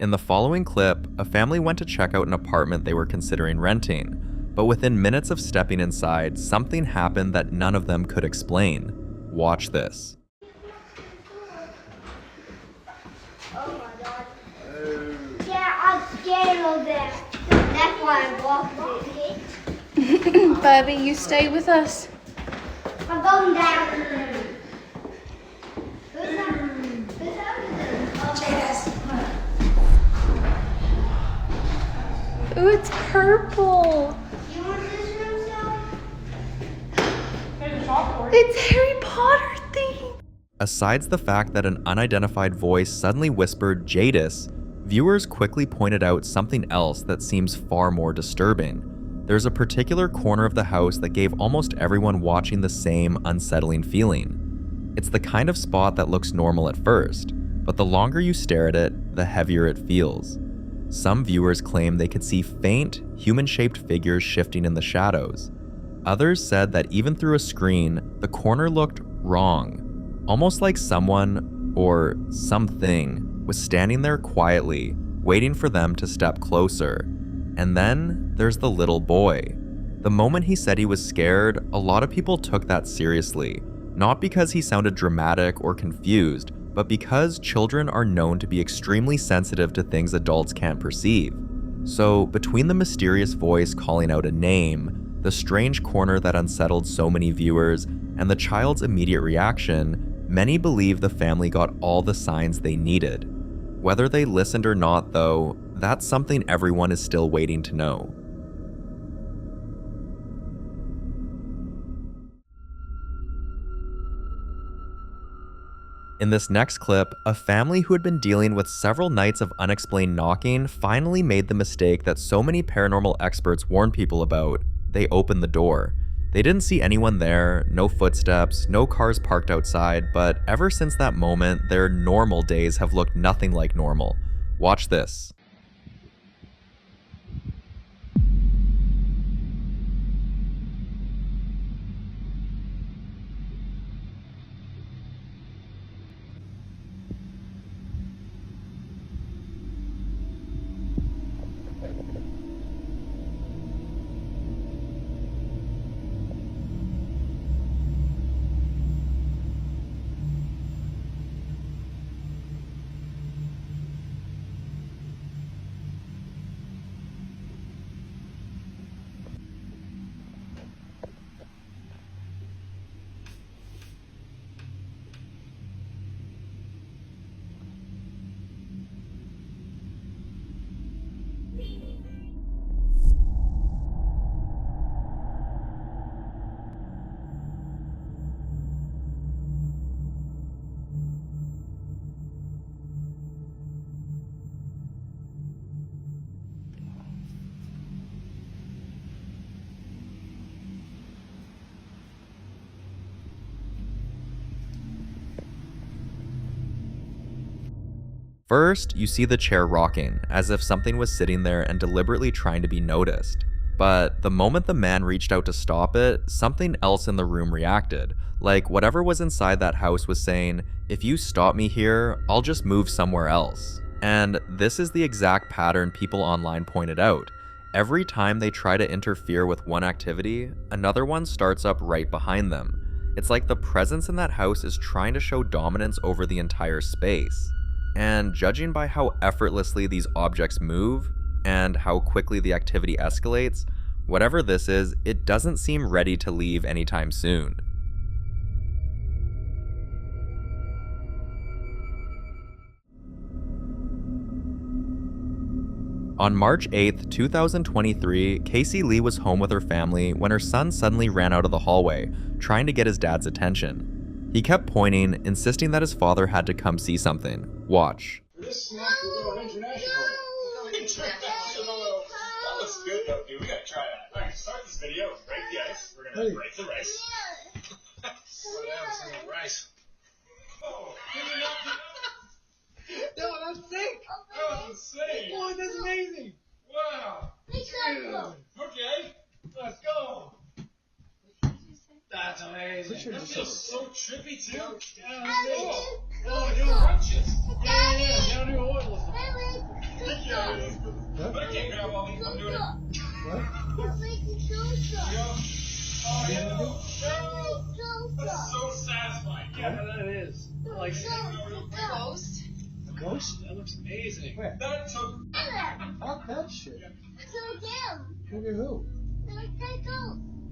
In the following clip, a family went to check out an apartment they were considering renting, but within minutes of stepping inside, something happened that none of them could explain. Watch this. Oh my god. Yeah, I'm scared of that. That's why I walked it. Bubby, you stay with us. I'm going down. Who's that? Ooh, it's purple. You want this room, Sally? It's Harry Potter theme. Asides the fact that an unidentified voice suddenly whispered Jadis, viewers quickly pointed out something else that seems far more disturbing. There's a particular corner of the house that gave almost everyone watching the same unsettling feeling. It's the kind of spot that looks normal at first, but the longer you stare at it, the heavier it feels. Some viewers claim they could see faint, human-shaped figures shifting in the shadows. Others said that even through a screen, the corner looked wrong, almost like someone, or something, was standing there quietly, waiting for them to step closer. And then there's the little boy. The moment he said he was scared, a lot of people took that seriously, not because he sounded dramatic or confused, but because children are known to be extremely sensitive to things adults can't perceive. So between the mysterious voice calling out a name, the strange corner that unsettled so many viewers, and the child's immediate reaction, many believe the family got all the signs they needed. Whether they listened or not, though, that's something everyone is still waiting to know. In this next clip, a family who had been dealing with several nights of unexplained knocking finally made the mistake that so many paranormal experts warn people about. They opened the door. They didn't see anyone there, no footsteps, no cars parked outside, but ever since that moment, their normal days have looked nothing like normal. Watch this. First, you see the chair rocking, as if something was sitting there and deliberately trying to be noticed. But the moment the man reached out to stop it, something else in the room reacted, like whatever was inside that house was saying, if you stop me here, I'll just move somewhere else. And this is the exact pattern people online pointed out. Every time they try to interfere with one activity, another one starts up right behind them. It's like the presence in that house is trying to show dominance over the entire space. And judging by how effortlessly these objects move, and how quickly the activity escalates, whatever this is, it doesn't seem ready to leave anytime soon. On March 8th, 2023, Casey Lee was home with her family when her son suddenly ran out of the hallway, trying to get his dad's attention. He kept pointing, insisting that his father had to come see something. Watch. This snack we're going international. International. That looks good though, dude. We gotta try that. Alright, start this video. Break the ice. We're gonna break the rice. Slow down, some of the rice. Oh, no, that's sick. That was insane. Boy, that's amazing. Wow. Dude. Okay, let's go. That's amazing. That feels so trippy too. Oh, doing crunches. Yeah. Down to oil. But I can't grab all these. I'm doing it. What? Yo. Oh, yeah. No. That's so satisfying. Yeah, that is. I like Ghost. A ghost? that looks amazing. Where? That took. Fuck that shit. Look at who?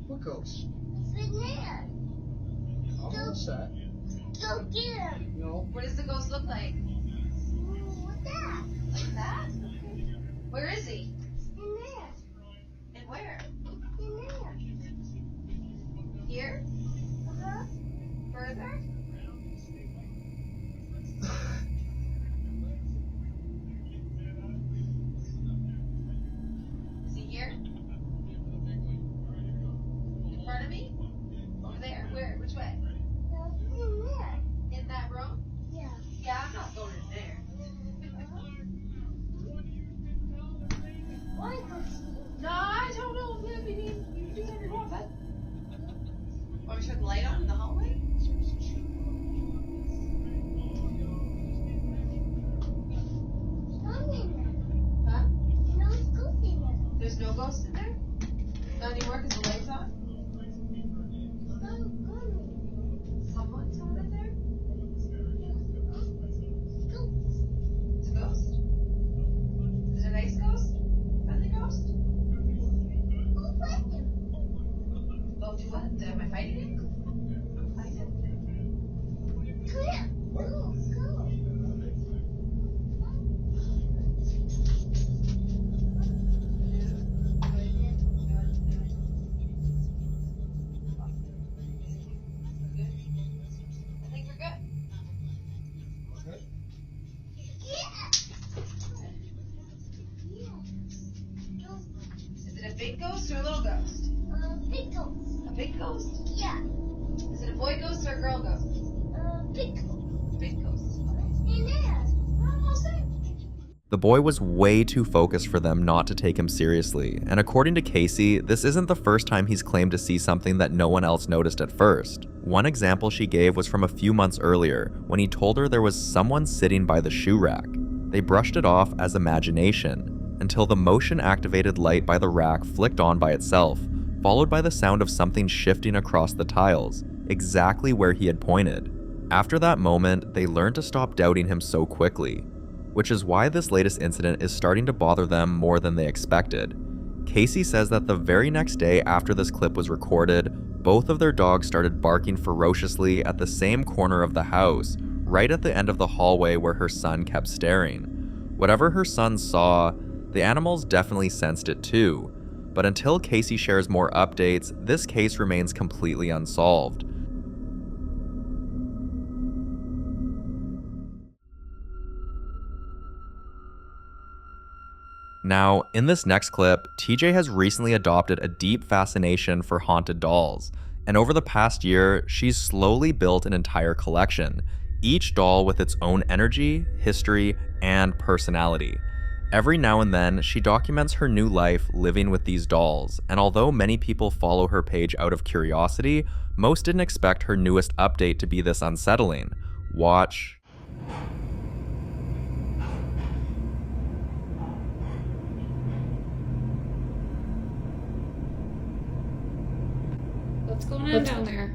What ghost? I'll notice that. No. What does the ghost look like? Like that? Where is he? And where? Here? Further? Is he here? In front of me? Over there? Where? Which way? In that room? Yeah, I'm not going in there. No, I don't know. You do whatever you want, bud. Want me to turn the light on in the hallway? Huh? There's no ghost in there? Not anymore because the light's on? Someone's over there? It's a ghost? Is it a nice ghost? Friendly ghost? Oh, do what? Am I fighting it? Fight it? I think we're good. Okay. Is it a big ghost or a little ghost? A big ghost? Is it a boy ghost or a girl ghost? Big ghost. We're almost there. The boy was way too focused for them not to take him seriously, and according to Casey, this isn't the first time he's claimed to see something that no one else noticed at first. One example she gave was from a few months earlier, when he told her there was someone sitting by the shoe rack. They brushed it off as imagination, until the motion-activated light by the rack flicked on by itself, followed by the sound of something shifting across the tiles, exactly where he had pointed. After that moment, they learned to stop doubting him so quickly, which is why this latest incident is starting to bother them more than they expected. Casey says that the very next day after this clip was recorded, both of their dogs started barking ferociously at the same corner of the house, right at the end of the hallway where her son kept staring. Whatever her son saw, the animals definitely sensed it too, but until Casey shares more updates, this case remains completely unsolved. Now, in this next clip, TJ has recently adopted a deep fascination for haunted dolls, and over the past year, she's slowly built an entire collection, each doll with its own energy, history, and personality. Every now and then, she documents her new life living with these dolls, and although many people follow her page out of curiosity, most didn't expect her newest update to be this unsettling. Watch. What's going on down there?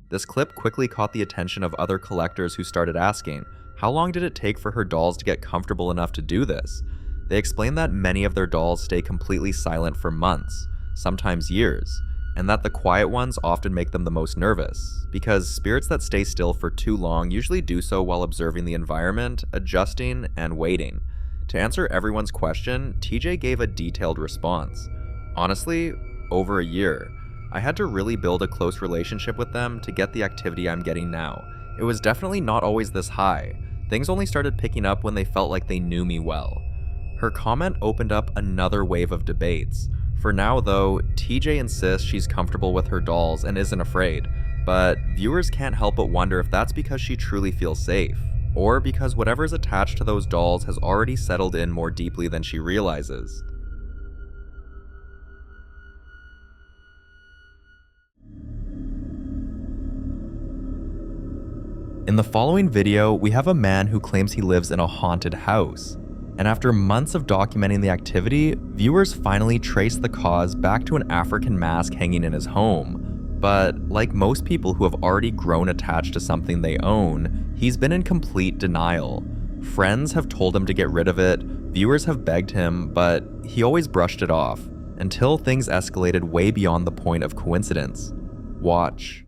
This clip quickly caught the attention of other collectors who started asking, how long did it take for her dolls to get comfortable enough to do this? They explained that many of their dolls stay completely silent for months, sometimes years, and that the quiet ones often make them the most nervous, because spirits that stay still for too long usually do so while observing the environment, adjusting, and waiting. To answer everyone's question, TJ gave a detailed response. Honestly, over a year. I had to really build a close relationship with them to get the activity I'm getting now. It was definitely not always this high. Things only started picking up when they felt like they knew me well. Her comment opened up another wave of debates. For now though, TJ insists she's comfortable with her dolls and isn't afraid, but viewers can't help but wonder if that's because she truly feels safe, or because whatever's attached to those dolls has already settled in more deeply than she realizes. In the following video, we have a man who claims he lives in a haunted house. And after months of documenting the activity, viewers finally trace the cause back to an African mask hanging in his home. But like most people who have already grown attached to something they own, he's been in complete denial. Friends have told him to get rid of it, viewers have begged him, but he always brushed it off, until things escalated way beyond the point of coincidence. Watch.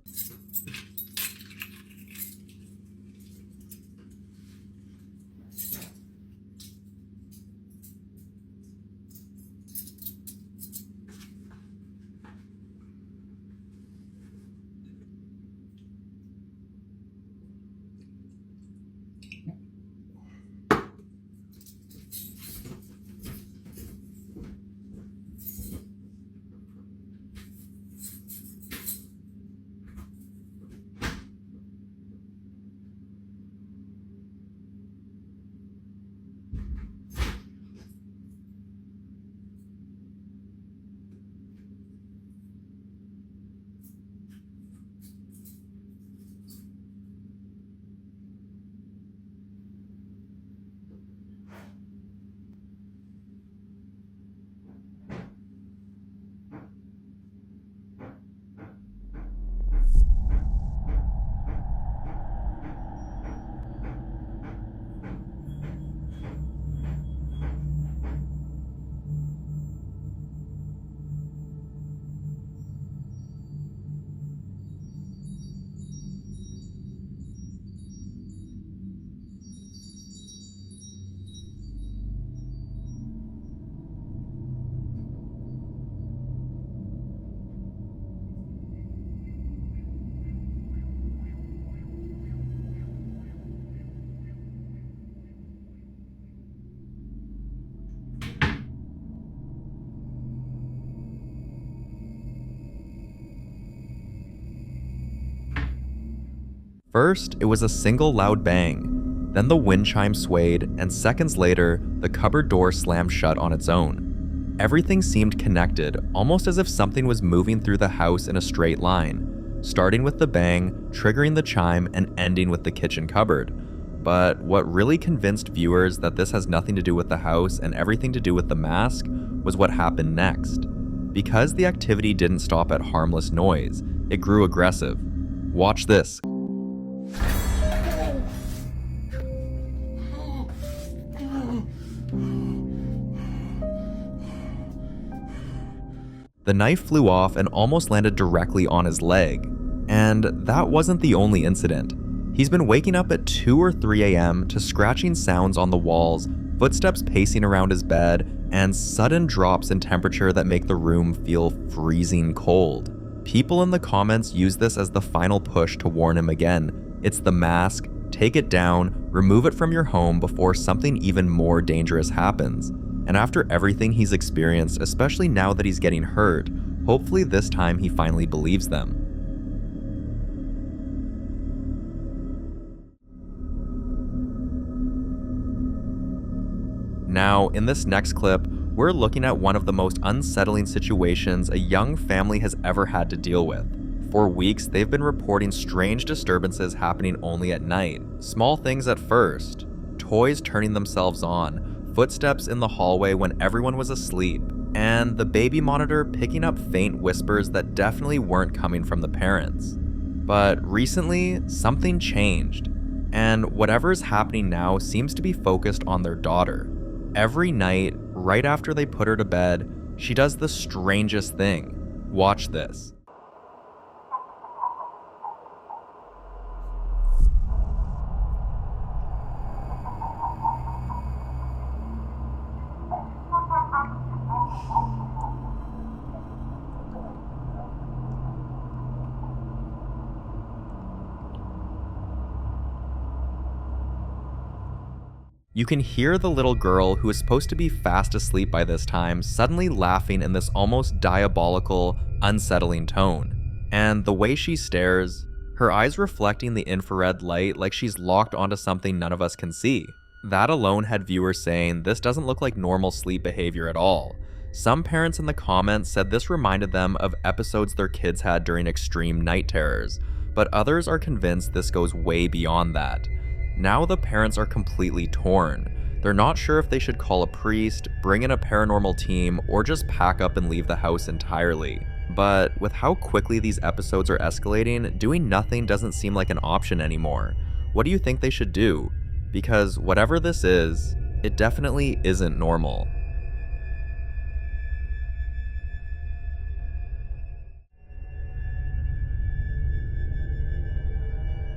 First, it was a single loud bang. Then the wind chime swayed, and seconds later, the cupboard door slammed shut on its own. Everything seemed connected, almost as if something was moving through the house in a straight line, starting with the bang, triggering the chime, and ending with the kitchen cupboard. But what really convinced viewers that this has nothing to do with the house and everything to do with the mask was what happened next. Because the activity didn't stop at harmless noise, it grew aggressive. Watch this. The knife flew off and almost landed directly on his leg. And that wasn't the only incident. He's been waking up at 2 or 3 a.m. to scratching sounds on the walls, footsteps pacing around his bed, and sudden drops in temperature that make the room feel freezing cold. People in the comments use this as the final push to warn him again. It's the mask, take it down, remove it from your home before something even more dangerous happens. And after everything he's experienced, especially now that he's getting hurt, hopefully this time he finally believes them. Now, in this next clip, we're looking at one of the most unsettling situations a young family has ever had to deal with. For weeks, they've been reporting strange disturbances happening only at night. Small things at first, toys turning themselves on, footsteps in the hallway when everyone was asleep, and the baby monitor picking up faint whispers that definitely weren't coming from the parents. But recently, something changed, and whatever's happening now seems to be focused on their daughter. Every night, right after they put her to bed, she does the strangest thing. Watch this. You can hear the little girl, who is supposed to be fast asleep by this time, suddenly laughing in this almost diabolical, unsettling tone. And the way she stares, her eyes reflecting the infrared light like she's locked onto something none of us can see. That alone had viewers saying this doesn't look like normal sleep behavior at all. Some parents in the comments said this reminded them of episodes their kids had during extreme night terrors, but others are convinced this goes way beyond that. Now the parents are completely torn. They're not sure if they should call a priest, bring in a paranormal team, or just pack up and leave the house entirely. But with how quickly these episodes are escalating, doing nothing doesn't seem like an option anymore. What do you think they should do? Because whatever this is, it definitely isn't normal.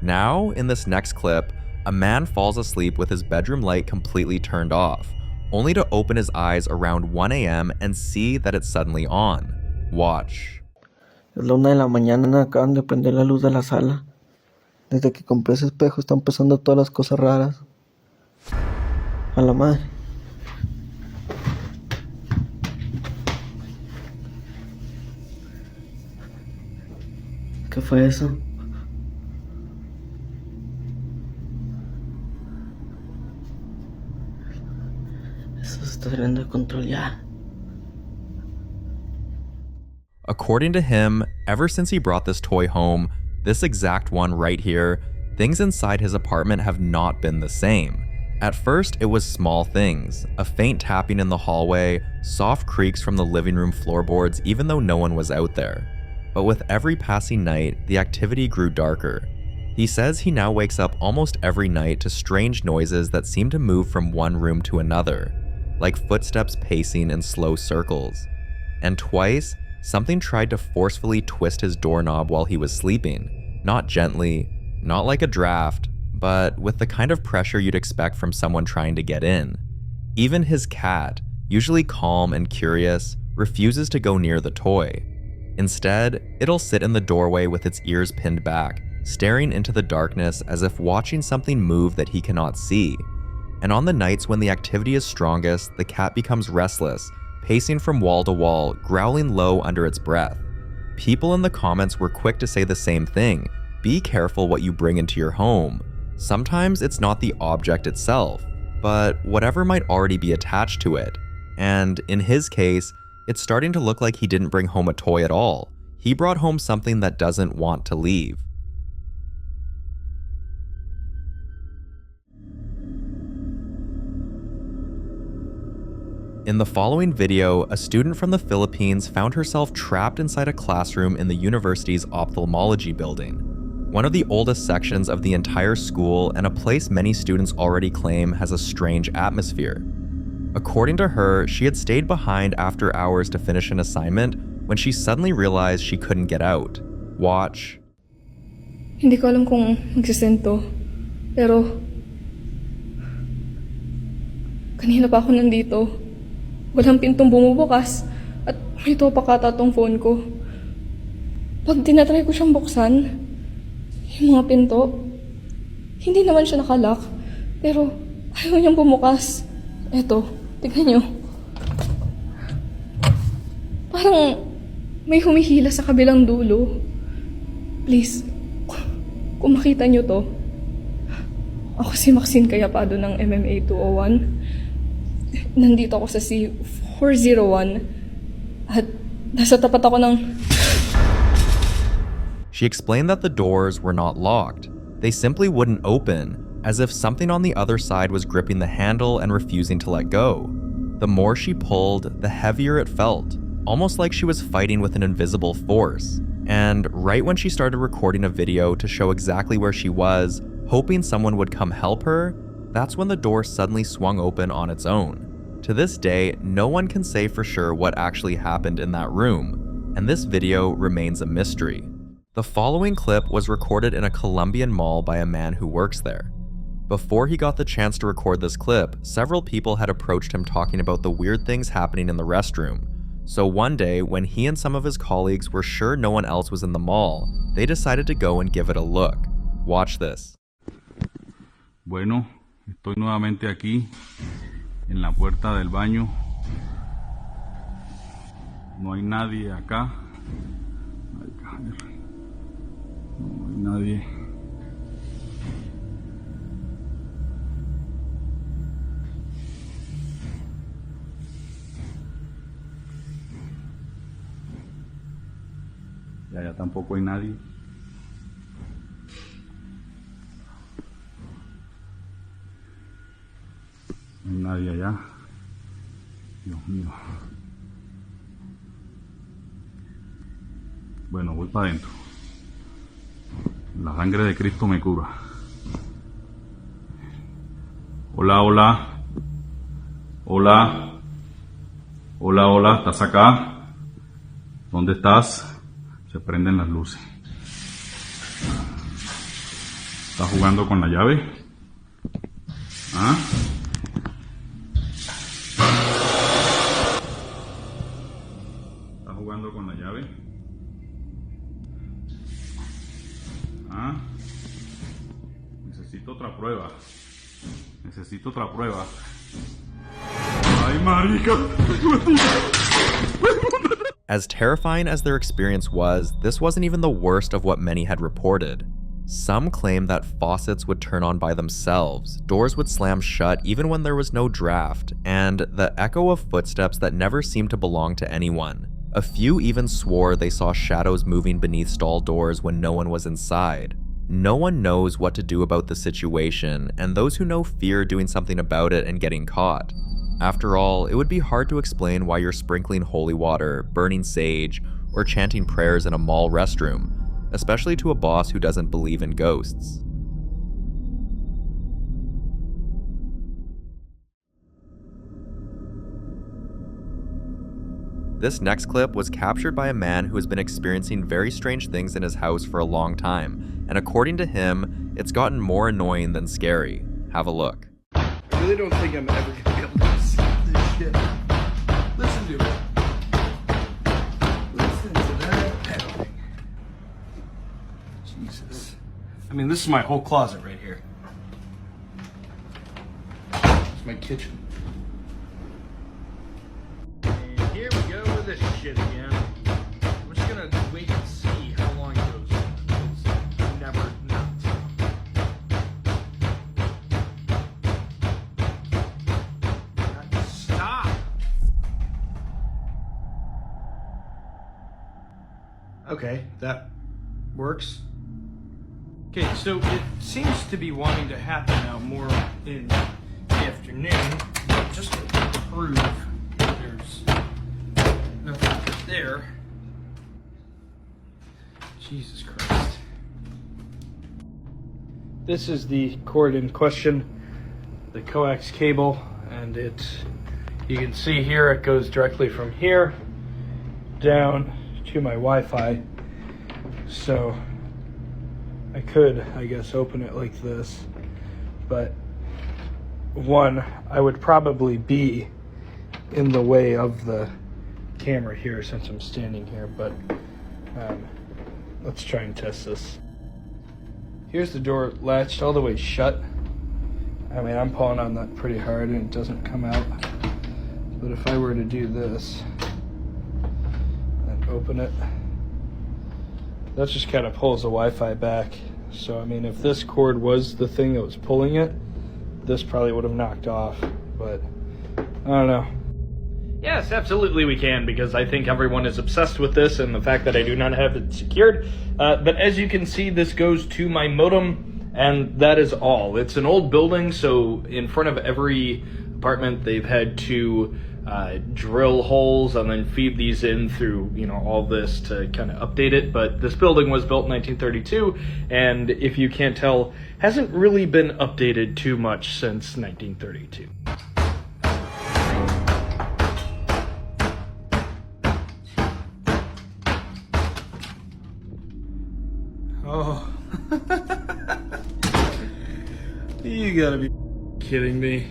Now, in this next clip, a man falls asleep with his bedroom light completely turned off, only to open his eyes around 1 a.m. and see that it's suddenly on. Watch. Es la 1 de la mañana, acaban de prender la luz de la sala. Desde que compré ese espejo están pasando todas las cosas raras. A la madre. ¿Qué fue eso? Eso se está saliendo de control ya. According to him, ever since he brought this toy home, this exact one right here, things inside his apartment have not been the same. At first, it was small things, a faint tapping in the hallway, soft creaks from the living room floorboards even though no one was out there. But with every passing night, the activity grew darker. He says he now wakes up almost every night to strange noises that seem to move from one room to another, like footsteps pacing in slow circles. And twice, something tried to forcefully twist his doorknob while he was sleeping, not gently, not like a draft, but with the kind of pressure you'd expect from someone trying to get in. Even his cat, usually calm and curious, refuses to go near the toy. Instead, it'll sit in the doorway with its ears pinned back, staring into the darkness as if watching something move that he cannot see. And on the nights when the activity is strongest, the cat becomes restless, pacing from wall to wall, growling low under its breath. People in the comments were quick to say the same thing. Be careful what you bring into your home. Sometimes it's not the object itself, but whatever might already be attached to it. And in his case, it's starting to look like he didn't bring home a toy at all. He brought home something that doesn't want to leave. In the following video, a student from the Philippines found herself trapped inside a classroom in the university's ophthalmology building, one of the oldest sections of the entire school and a place many students already claim has a strange atmosphere. According to her, she had stayed behind after hours to finish an assignment when she suddenly realized she couldn't get out. Watch. Hindi ko alam kung magsisend to, pero kanina pa ako nandito. Walang pintong bumubukas at may topak ata tong phone ko. Pag tinatry ko siyang buksan, yung mga pinto, hindi naman siya nakalock, pero ayaw niyang bumukas. Eto, tignan niyo. Parang may humihila sa kabilang dulo. Please, kung makita niyo to, ako si Maxine Cayapado ng MMA 201. Nandito ako sa C401 at nasa tapat ako ng... She explained that the doors were not locked. They simply wouldn't open, as if something on the other side was gripping the handle and refusing to let go. The more she pulled, the heavier it felt, almost like she was fighting with an invisible force. And right when she started recording a video to show exactly where she was, hoping someone would come help her, that's when the door suddenly swung open on its own. To this day, no one can say for sure what actually happened in that room, and this video remains a mystery. The following clip was recorded in a Colombian mall by a man who works there. Before he got the chance to record this clip, several people had approached him talking about the weird things happening in the restroom. So one day, when he and some of his colleagues were sure no one else was in the mall, they decided to go and give it a look. Watch this. Bueno, estoy nuevamente aquí en la puerta del baño. No hay nadie acá. Ay, nadie. Y allá tampoco hay nadie. No hay nadie allá. Dios mío. Bueno, voy para adentro. La sangre de Cristo me cura. Hola, hola. Hola. Hola, hola. ¿Estás acá? ¿Dónde estás? Se prenden las luces. ¿Estás jugando con la llave? ¿Ah? ¿Estás jugando con la llave? ¿Ah? Necesito otra prueba. Necesito otra prueba. ¡Ay, marica! As terrifying as their experience was, this wasn't even the worst of what many had reported. Some claimed that faucets would turn on by themselves, doors would slam shut even when there was no draft, and the echo of footsteps that never seemed to belong to anyone. A few even swore they saw shadows moving beneath stall doors when no one was inside. No one knows what to do about the situation, and those who know fear doing something about it and getting caught. After all, it would be hard to explain why you're sprinkling holy water, burning sage, or chanting prayers in a mall restroom, especially to a boss who doesn't believe in ghosts. This next clip was captured by a man who has been experiencing very strange things in his house for a long time, and according to him, it's gotten more annoying than scary. Have a look. I really don't think I'm ever gonna be able to stop this shit. Listen to it. Listen to that pedaling. Jesus. I mean, this is my whole closet right here. It's my kitchen. And here we go with this shit again. I'm just gonna wait and see how long it goes. It's never not. Stop! Okay, that works. Okay, so it seems to be wanting to happen now more in the afternoon. Just to prove there's nothing there. Jesus Christ. This is the cord in question, the coax cable, and you can see here it goes directly from here down to my Wi-Fi. So I could, I guess, open it like this, but one, I would probably be in the way of the camera here since I'm standing here, but let's try and test this. Here's the door latched all the way shut. I mean, I'm pulling on that pretty hard and it doesn't come out, but if I were to do this and open it, that just kind of pulls the Wi-Fi back. So, I mean, if this cord was the thing that was pulling it, this probably would have knocked off, but I don't know. Yes, absolutely we can, because I think everyone is obsessed with this and the fact that I do not have it secured. But as you can see, this goes to my modem, and that is all. It's an old building, so in front of every apartment, they've had to drill holes and then feed these in through, you know, all this to kind of update it. But this building was built in 1932, and if you can't tell, hasn't really been updated too much since 1932. Oh. You gotta be kidding me.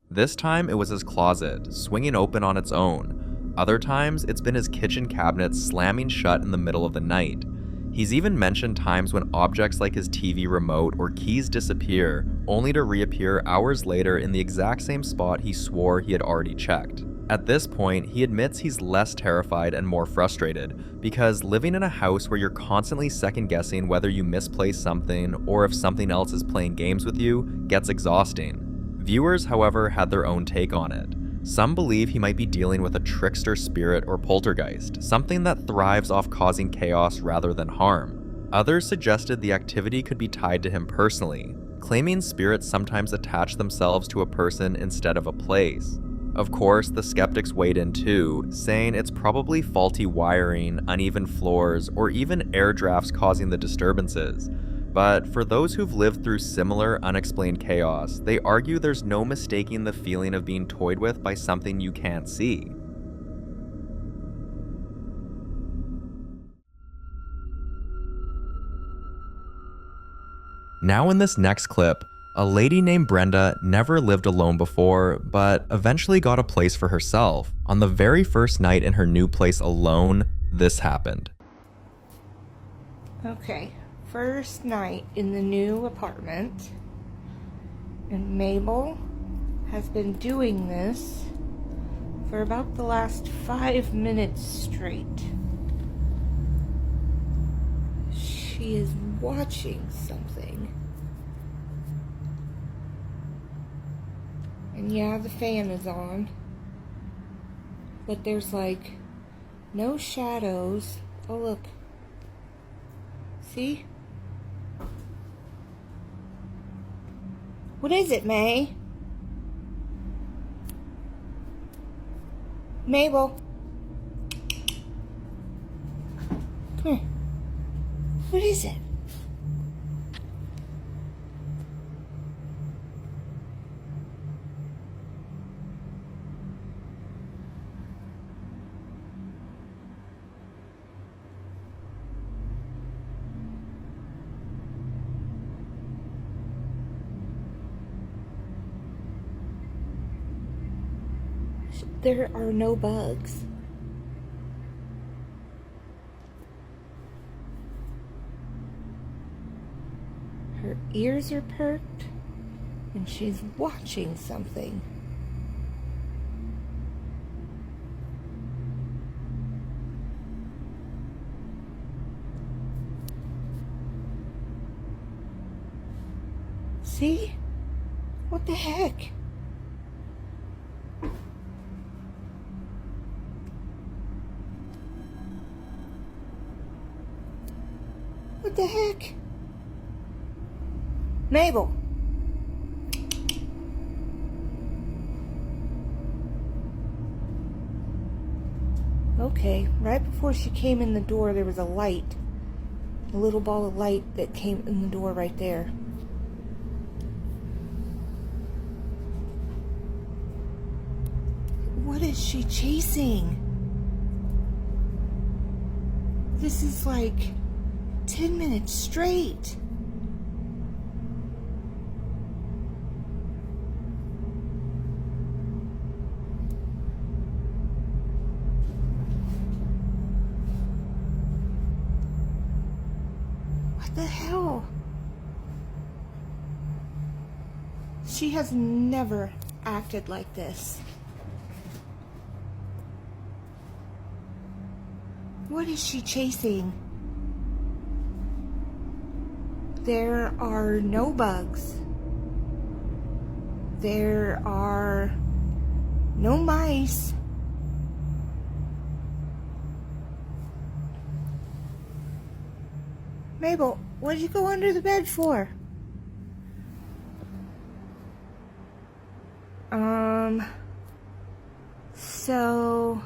This time it was his closet, swinging open on its own. Other times it's been his kitchen cabinet slamming shut in the middle of the night. He's even mentioned times when objects like his TV remote or keys disappear, only to reappear hours later in the exact same spot he swore he had already checked. At this point, he admits he's less terrified and more frustrated, because living in a house where you're constantly second-guessing whether you misplaced something or if something else is playing games with you gets exhausting. Viewers, however, had their own take on it. Some believe he might be dealing with a trickster spirit or poltergeist, something that thrives off causing chaos rather than harm. Others suggested the activity could be tied to him personally, claiming spirits sometimes attach themselves to a person instead of a place. Of course, the skeptics weighed in too, saying it's probably faulty wiring, uneven floors, or even air drafts causing the disturbances. But for those who've lived through similar unexplained chaos, they argue there's no mistaking the feeling of being toyed with by something you can't see. Now in this next clip, a lady named Brenda never lived alone before, but eventually got a place for herself. On the very first night in her new place alone, this happened. Okay, first night in the new apartment, and Mabel has been doing this for about the last 5 minutes straight. She is watching something. And yeah, the fan is on, but there's like no shadows. Oh look, see? What is it, May? Mabel, come here. What is it? There are no bugs. Her ears are perked, and she's watching something. See? What the heck? What the heck? Mabel. Okay, right before she came in the door, there was a light. A little ball of light that came in the door right there. What is she chasing? This is like 10 minutes straight. What the hell? She has never acted like this. What is she chasing? There are no bugs. There are no mice. Mabel, what did you go under the bed for? So,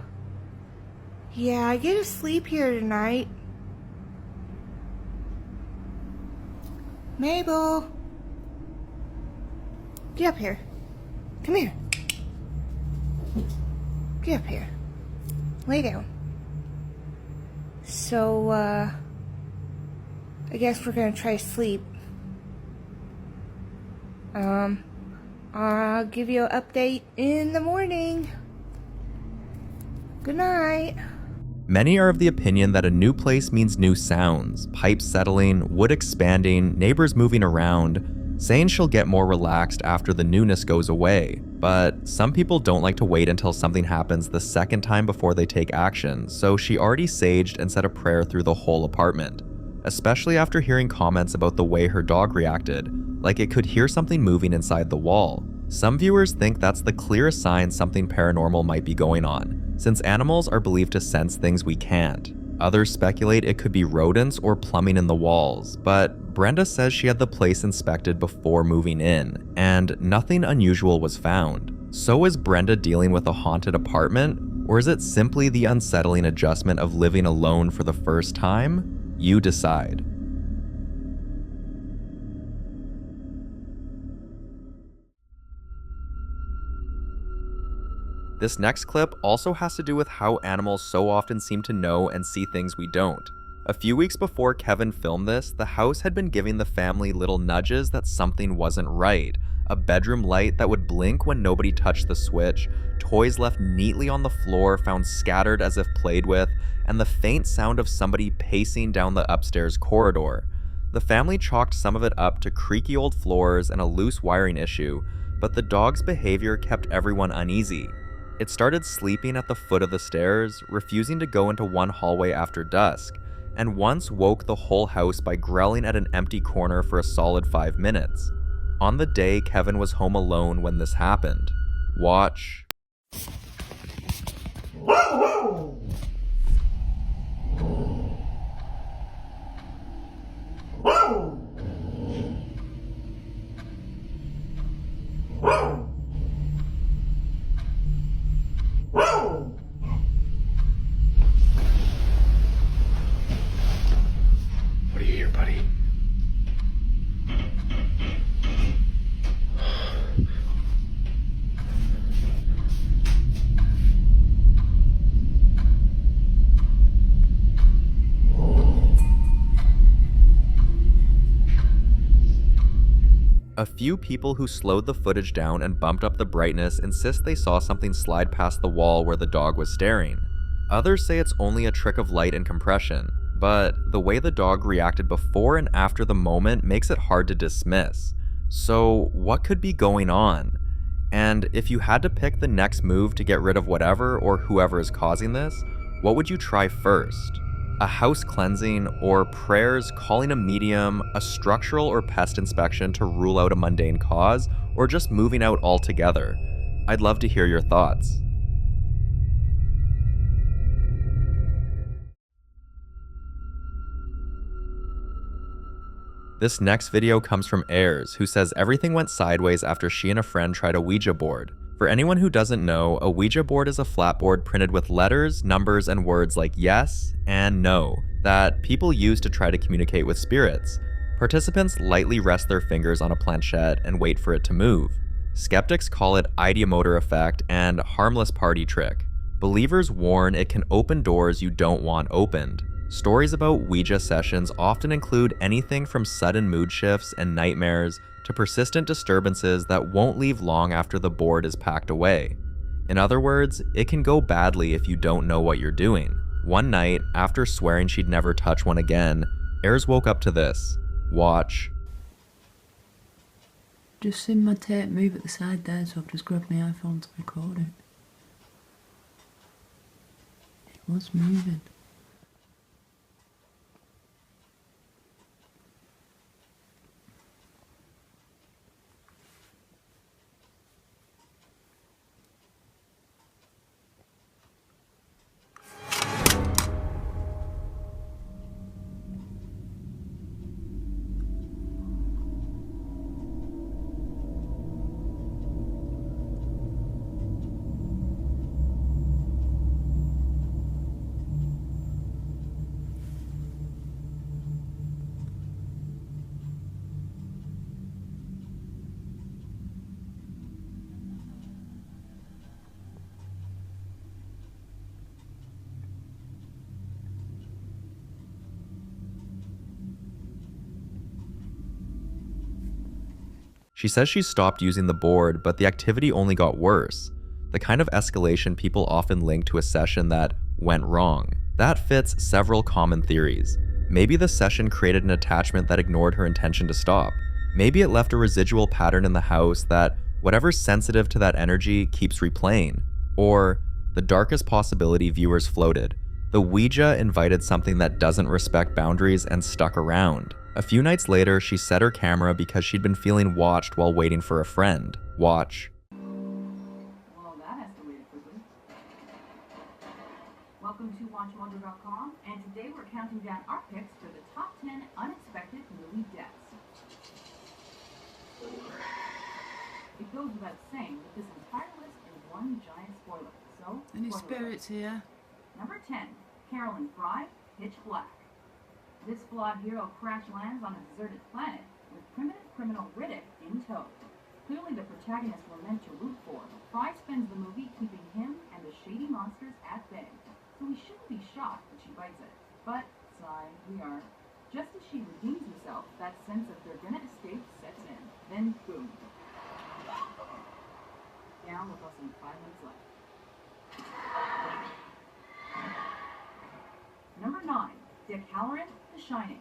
yeah, I get to sleep here tonight. Mabel, get up here. Come here. Get up here. Lay down. So, I guess we're gonna try to sleep. I'll give you an update in the morning. Good night. Many are of the opinion that a new place means new sounds, pipes settling, wood expanding, neighbors moving around. saying she'll get more relaxed after the newness goes away. But some people don't like to wait until something happens the second time before they take action, so she already saged and said a prayer through the whole apartment, especially after hearing comments about the way her dog reacted, like it could hear something moving inside the wall. Some viewers think that's the clearest sign something paranormal might be going on, since animals are believed to sense things we can't. Others speculate it could be rodents or plumbing in the walls, but Brenda says she had the place inspected before moving in, and nothing unusual was found. So is Brenda dealing with a haunted apartment, or is it simply the unsettling adjustment of living alone for the first time? You decide. This next clip also has to do with how animals so often seem to know and see things we don't. A few weeks before Kevin filmed this, the house had been giving the family little nudges that something wasn't right. A bedroom light that would blink when nobody touched the switch, toys left neatly on the floor found scattered as if played with, and the faint sound of somebody pacing down the upstairs corridor. The family chalked some of it up to creaky old floors and a loose wiring issue, but the dog's behavior kept everyone uneasy. It started sleeping at the foot of the stairs, refusing to go into one hallway after dusk, and once woke the whole house by growling at an empty corner for a solid 5 minutes. On the day Kevin was home alone when this happened. Watch. What do you hear, buddy? A few people who slowed the footage down and bumped up the brightness insist they saw something slide past the wall where the dog was staring. Others say it's only a trick of light and compression, but the way the dog reacted before and after the moment makes it hard to dismiss. So what could be going on? And if you had to pick the next move to get rid of whatever or whoever is causing this, what would you try first? A house cleansing, or prayers, calling a medium, a structural or pest inspection to rule out a mundane cause, or just moving out altogether? I'd love to hear your thoughts. This next video comes from Ayers, who says everything went sideways after she and a friend tried a Ouija board. For anyone who doesn't know, a Ouija board is a flat board printed with letters, numbers, and words like yes and no that people use to try to communicate with spirits. Participants lightly rest their fingers on a planchette and wait for it to move. Skeptics call it ideomotor effect and harmless party trick. Believers warn it can open doors you don't want opened. Stories about Ouija sessions often include anything from sudden mood shifts and nightmares to persistent disturbances that won't leave long after the board is packed away. In other words, it can go badly if you don't know what you're doing. One night, after swearing she'd never touch one again, Ayers woke up to this. Watch. Just seen my tape move at the side there, so I've just grabbed my iPhone to record it. It was moving. She says she stopped using the board, but the activity only got worse. The kind of escalation people often link to a session that went wrong. That fits several common theories. Maybe the session created an attachment that ignored her intention to stop. Maybe it left a residual pattern in the house that whatever's sensitive to that energy keeps replaying. Or, the darkest possibility viewers floated, the Ouija invited something that doesn't respect boundaries and stuck around. A few nights later, she set her camera because she'd been feeling watched while waiting for a friend. Watch. Well, that escalated quickly. Welcome to WatchMojo.com, and today we're counting down our picks for the top 10 unexpected movie deaths. It goes without saying that this entire list is one giant spoiler, so... Any spoiler spirits here? Number 10, Carolyn Fry, Pitch Black. This flawed hero crash lands on a deserted planet with primitive criminal Riddick in tow. Clearly the protagonist we're meant to root for. Fry spends the movie keeping him and the shady monsters at bay, so we shouldn't be shocked that she bites it. But, sigh, we are. Just as she redeems herself, that sense of they're gonna escape sets in. Then, boom. Down with less than 5 minutes left. Number 9, Dick Halloran, The Shining.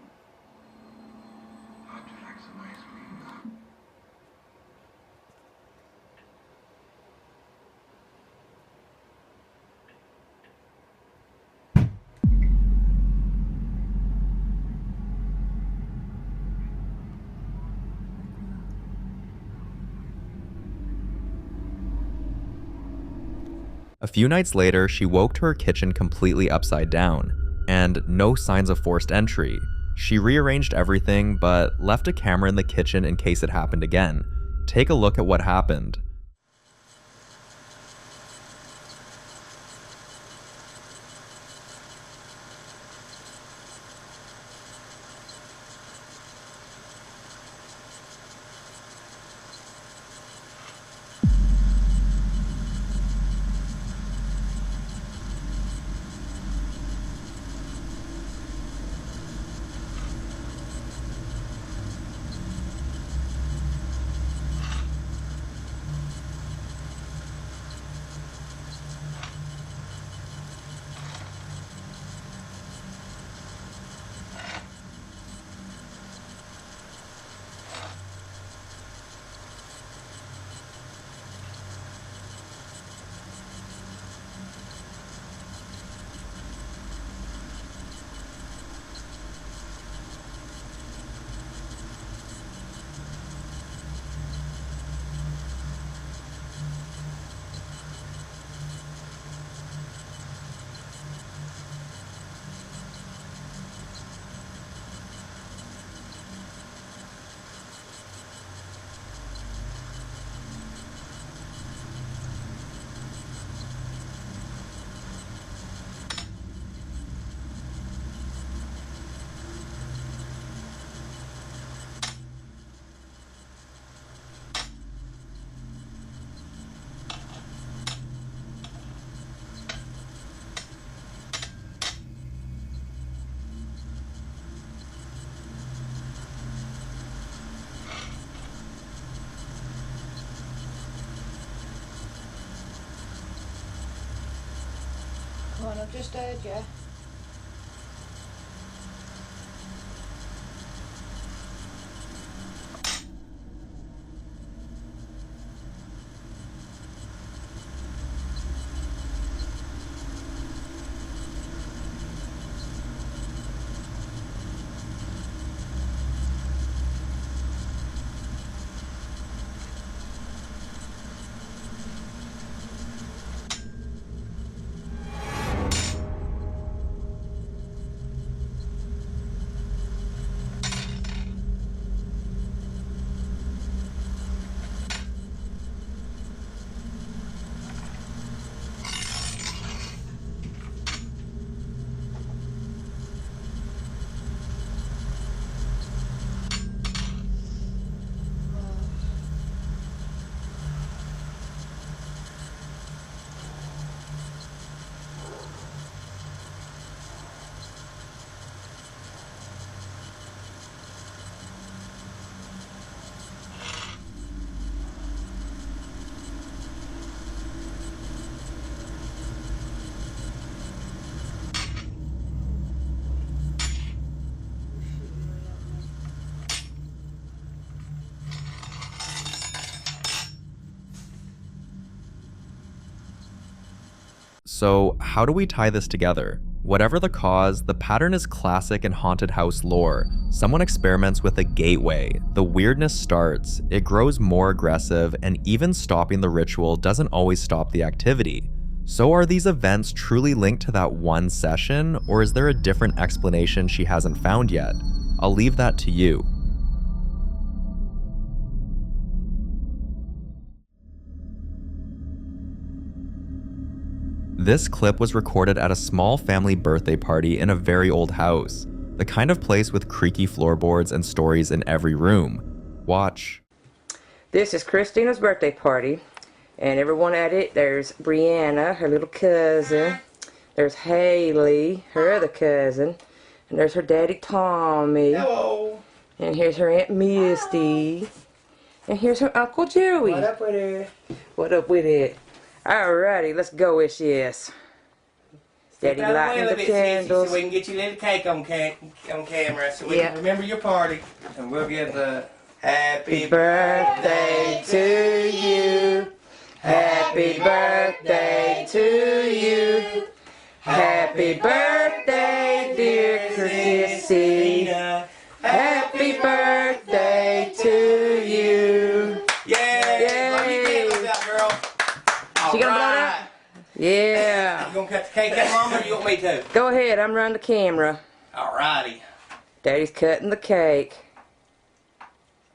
A few nights later, she woke to her kitchen completely upside down, and no signs of forced entry. She rearranged everything, but left a camera in the kitchen in case it happened again. Take a look at what happened. Come on, I've just heard you. So how do we tie this together? Whatever the cause, the pattern is classic in haunted house lore. Someone experiments with a gateway, the weirdness starts, it grows more aggressive, and even stopping the ritual doesn't always stop the activity. So are these events truly linked to that one session, or is there a different explanation she hasn't found yet? I'll leave that to you. This clip was recorded at a small family birthday party in a very old house, the kind of place with creaky floorboards and stories in every room. Watch. This is Christina's birthday party, and everyone at it, there's Brianna, her little cousin, there's Haley, her other cousin, and there's her daddy Tommy. Hello. And here's her Aunt Misty, and here's her Uncle Joey. What up with it? What up with it? Alrighty, let's go with this. Daddy lighting the candles. So we can get you a little cake on camera so we can remember your party. And we'll give the happy birthday to you. Happy birthday to you. Happy birthday, dear Christina. Happy birthday to you. Yeah. Blow your candles out, girl. She gonna blow it out? Yeah. You gonna cut the cake out, Mama, or you want me to? Go ahead, I'm running the camera. Alrighty. Daddy's cutting the cake.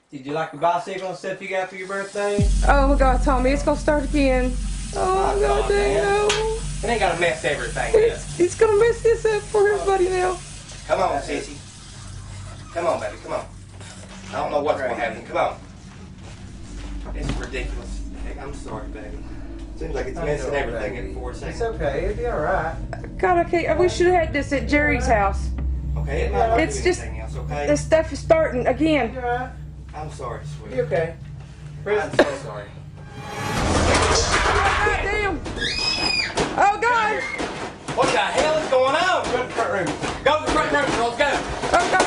Did you like the bicycle and stuff you got for your birthday? Oh my God, Tommy, it's gonna start again. Oh my God, dang. It ain't gonna mess everything up. He's gonna mess this up for everybody now. Come on, sissy. Come on, baby, come on. I don't know what's gonna happen. Come on. This is ridiculous. I'm sorry, baby. Seems like it's messing everything in 4 seconds. It's okay, it'll be alright. God, I wish you'd have had this at Jerry's house. Okay, it might not It's do just, anything else, okay? this stuff is starting again. You alright? I'm sorry, sweetie. You okay? I'm so sorry. God damn! Oh God! What the hell is going on? Go to the front room. Go to the front room, girls, go! Oh God!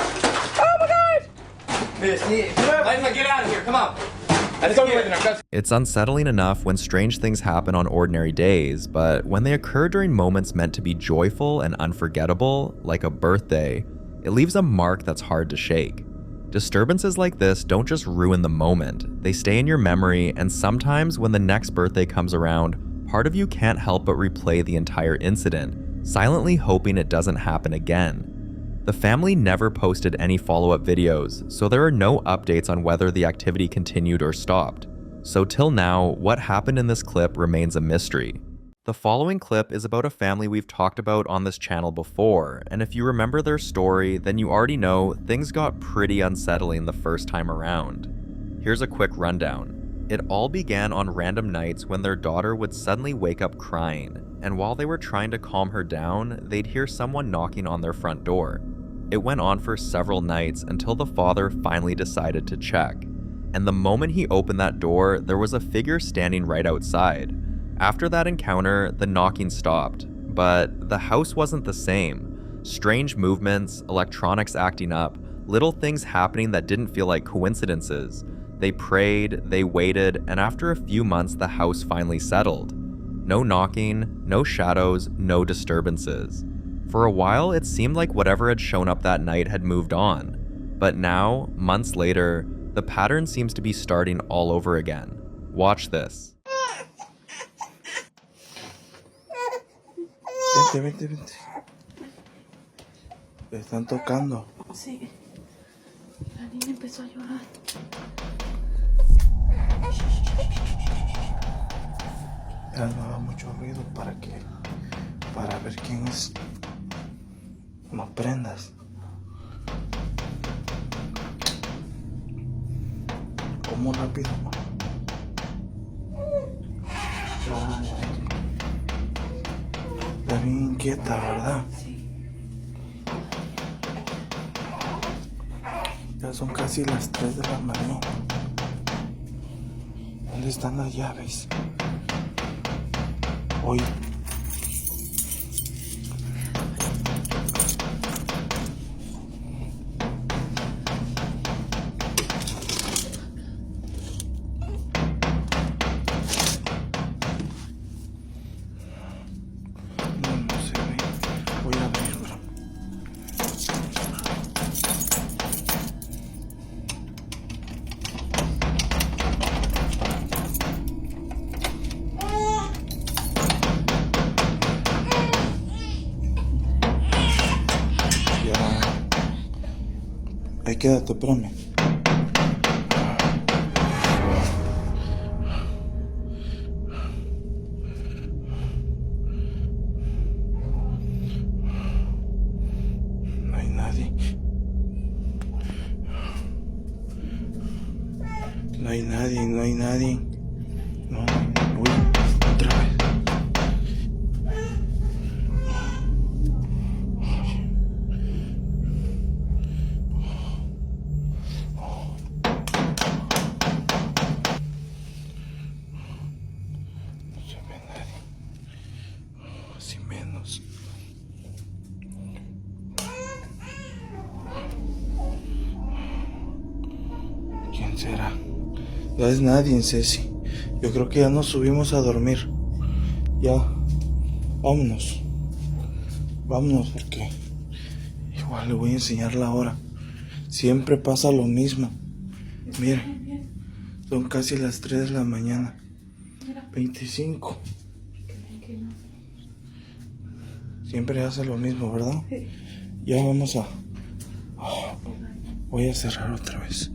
Oh my God! Miss, let's get out of here, come on. Let's go with it. It's unsettling enough when strange things happen on ordinary days, but when they occur during moments meant to be joyful and unforgettable, like a birthday, it leaves a mark that's hard to shake. Disturbances like this don't just ruin the moment, they stay in your memory, and sometimes when the next birthday comes around, part of you can't help but replay the entire incident, silently hoping it doesn't happen again. The family never posted any follow-up videos, so there are no updates on whether the activity continued or stopped. So till now, what happened in this clip remains a mystery. The following clip is about a family we've talked about on this channel before, and if you remember their story, then you already know things got pretty unsettling the first time around. Here's a quick rundown. It all began on random nights when their daughter would suddenly wake up crying, and while they were trying to calm her down, they'd hear someone knocking on their front door. It went on for several nights until the father finally decided to check, and the moment he opened that door, there was a figure standing right outside. After that encounter, the knocking stopped, but the house wasn't the same. Strange movements, electronics acting up, little things happening that didn't feel like coincidences. They prayed, they waited, and after a few months, the house finally settled. No knocking, no shadows, no disturbances. For a while, it seemed like whatever had shown up that night had moved on. But now, months later, the pattern seems to be starting all over again. Watch this. Vente. Le están tocando. Sí. La niña empezó a llorar. Ya no haga mucho ruido para ver quién es. No prendas. ¿Cómo rápido? Está bien inquieta, ¿verdad? Sí. Ya son casi las 3 de la mañana. ¿Dónde están las llaves? Hoy. quédate, espérame. No hay nadie. No hay nadie, no hay nadie. No, uy, otra vez. No se ve nadie. Así menos. ¿Quién será? No es nadie, Ceci. Yo creo que ya nos subimos a dormir. Ya. Vámonos. Vámonos porque igual le voy a enseñar la hora. Siempre pasa lo mismo. Miren. Son casi las 3 de la mañana. 25. Siempre hace lo mismo, ¿verdad? Ya vamos a... Voy a cerrar otra vez.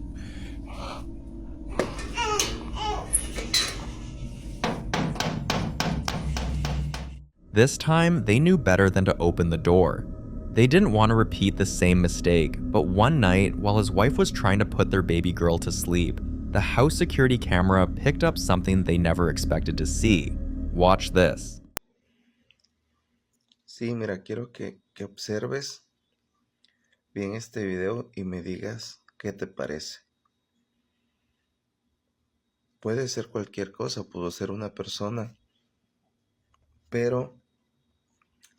This time, they knew better than to open the door. They didn't want to repeat the same mistake, but one night, while his wife was trying to put their baby girl to sleep, the house security camera picked up something they never expected to see. Watch this. Sí, mira, quiero que observes bien este video y me digas qué te parece. Puede ser cualquier cosa, pudo ser una persona, pero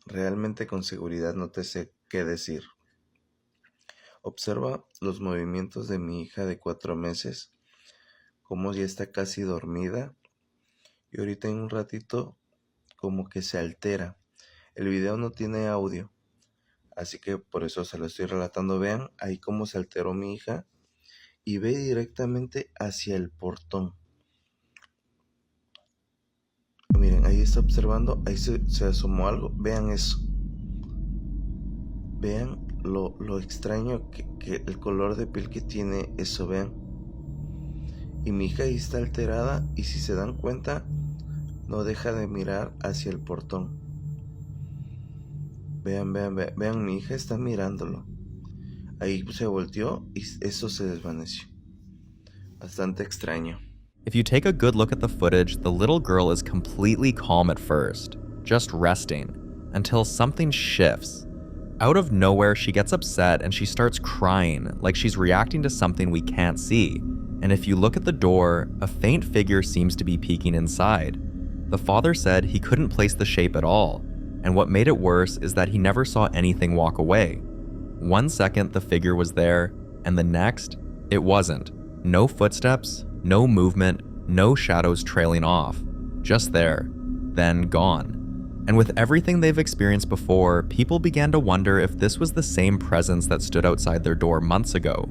realmente con seguridad no te sé qué decir. Observa los movimientos de mi hija de 4 meses, como ya está casi dormida y ahorita en un ratito como que se altera. El video no tiene audio, así que por eso se lo estoy relatando. Vean ahí cómo se alteró mi hija y ve directamente hacia el portón. Miren, ahí está observando, ahí se asomó algo. Vean eso. Vean lo extraño que el color de piel que tiene eso, vean. Y mi hija ahí está alterada y si se dan cuenta, no deja de mirar hacia el portón. Vean, mi hija está mirándolo. Ahí se volteó y eso se desvaneció. Bastante extraño. If you take a good look at the footage, the little girl is completely calm at first, just resting, until something shifts. Out of nowhere, she gets upset and she starts crying, like she's reacting to something we can't see. And if you look at the door, a faint figure seems to be peeking inside. The father said he couldn't place the shape at all, and what made it worse is that he never saw anything walk away. 1 second the figure was there, and the next, it wasn't. No footsteps, no movement, no shadows trailing off. Just there, then gone. And with everything they've experienced before, people began to wonder if this was the same presence that stood outside their door months ago,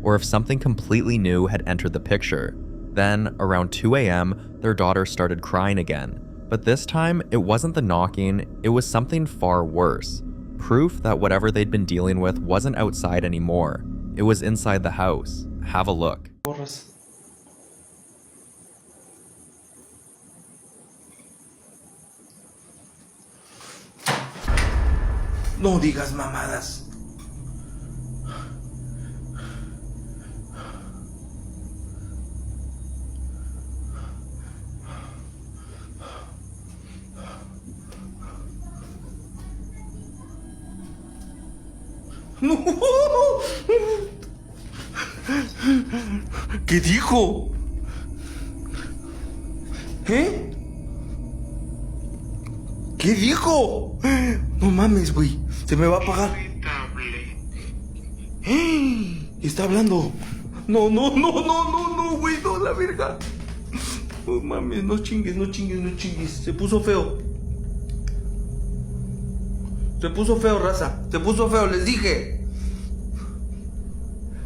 or if something completely new had entered the picture. Then, around 2 a.m., their daughter started crying again. But this time, it wasn't the knocking, it was something far worse. Proof that whatever they'd been dealing with wasn't outside anymore. It was inside the house. Have a look. No digas mamadas. No. ¿Qué dijo? ¿Eh? ¿Qué dijo? No mames, güey. Se me va a apagar. Está hablando. No, güey. No, la verga. No mames, no chingues. Se puso feo. Raza. Se puso feo, les dije.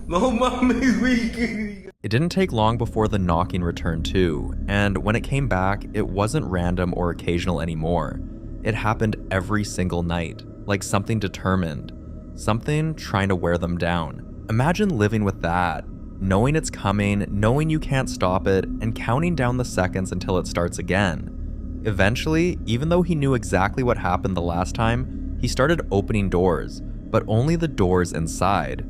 No mames, güey. It didn't take long before the knocking returned too, and when it came back, it wasn't random or occasional anymore. It happened every single night, like something determined, something trying to wear them down. Imagine living with that, knowing it's coming, knowing you can't stop it, and counting down the seconds until it starts again. Eventually, even though he knew exactly what happened the last time, he started opening doors, but only the doors inside.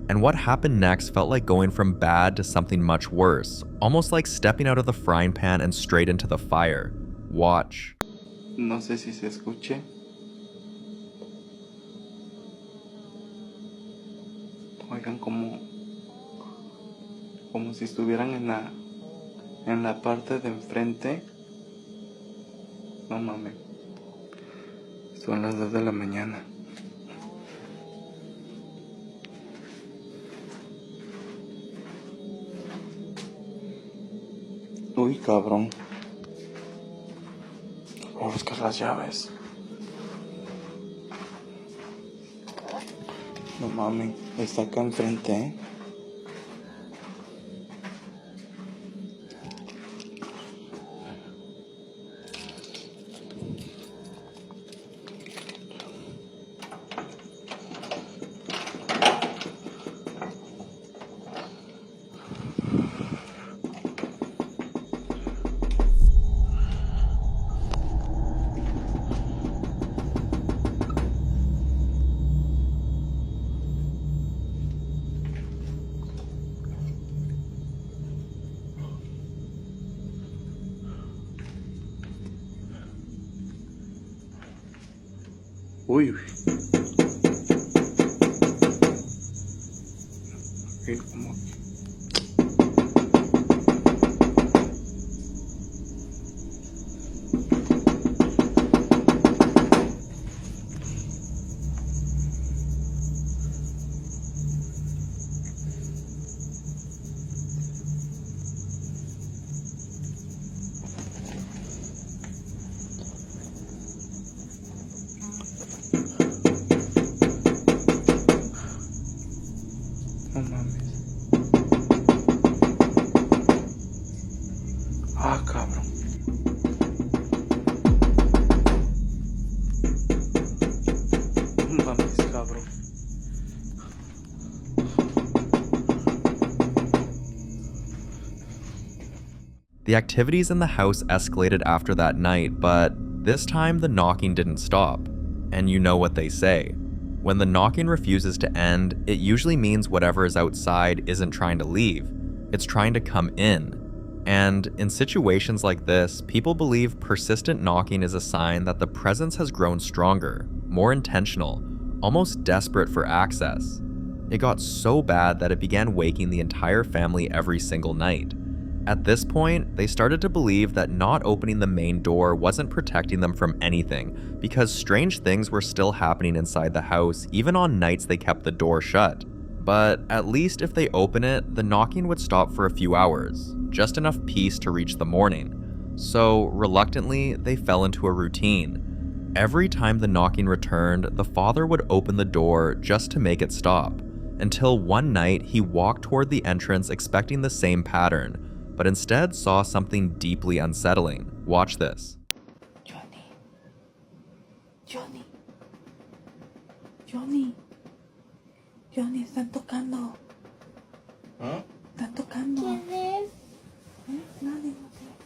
And what happened next felt like going from bad to something much worse, almost like stepping out of the frying pan and straight into the fire. Watch. No sé si se escuche. Oigan como si estuvieran en la parte de enfrente. No mames. Son las 2 de la mañana. Uy, cabrón. Voy a buscar las llaves. No mames, está acá enfrente, ¿eh? Uy, uy. Okay, como no mames. Ah, cabrón. No mames, cabrón. The activities in the house escalated after that night, but this time the knocking didn't stop. And you know what they say. When the knocking refuses to end, it usually means whatever is outside isn't trying to leave, it's trying to come in. And in situations like this, people believe persistent knocking is a sign that the presence has grown stronger, more intentional, almost desperate for access. It got so bad that it began waking the entire family every single night. At this point, they started to believe that not opening the main door wasn't protecting them from anything, because strange things were still happening inside the house even on nights they kept the door shut. But at least if they open it, the knocking would stop for a few hours, just enough peace to reach the morning. So reluctantly, they fell into a routine. Every time the knocking returned, the father would open the door just to make it stop, until one night he walked toward the entrance expecting the same pattern, but instead saw something deeply unsettling. Watch this. Johnny, están tocando. ¿Ah? Están tocando. ¿Quién es? Nadie.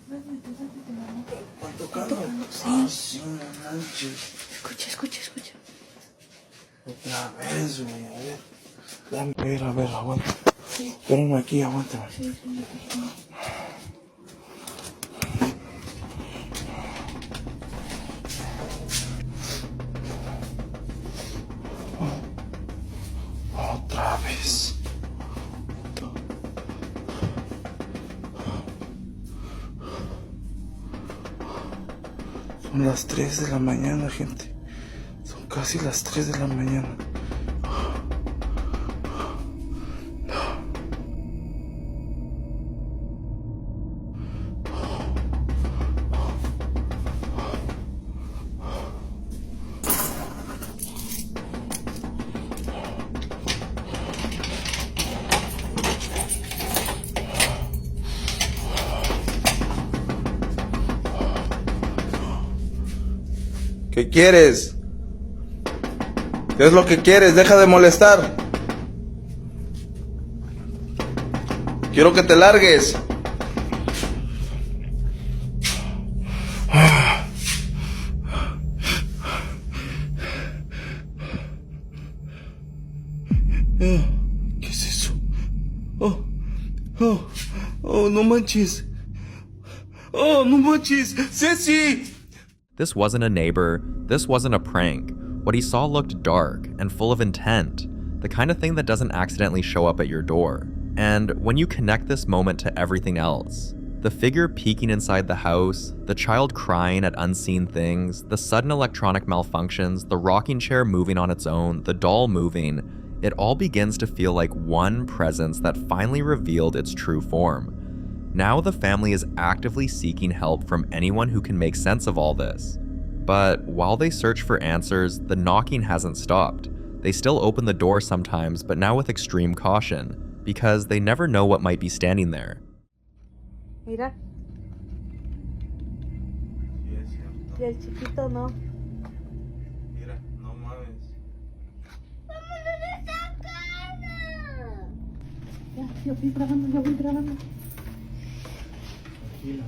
¿Están tocando? Sí. Ah, sí, no manches. Escucha. Otra vez, güey, a ver. Dame, a ver, aguanta. Espérame aquí, aguántame. Sí. Otra vez. Son las 3 de la mañana, gente. Son casi las 3 de la mañana. ¿Qué quieres? ¿Qué es lo que quieres? Deja de molestar. Quiero que te largues. ¿Qué es eso? Oh, no manches. Oh, no manches. Ceci! This wasn't a neighbor, this wasn't a prank. What he saw looked dark and full of intent, the kind of thing that doesn't accidentally show up at your door. And when you connect this moment to everything else, the figure peeking inside the house, the child crying at unseen things, the sudden electronic malfunctions, the rocking chair moving on its own, the doll moving, it all begins to feel like one presence that finally revealed its true form. Now the family is actively seeking help from anyone who can make sense of all this. But while they search for answers, the knocking hasn't stopped. They still open the door sometimes, but now with extreme caution, because they never know what might be standing there. Mira. Y el chiquito no. Mira, no mames. ¡Vámonos de esta casa! Ya, yo voy grabando. Tranquila.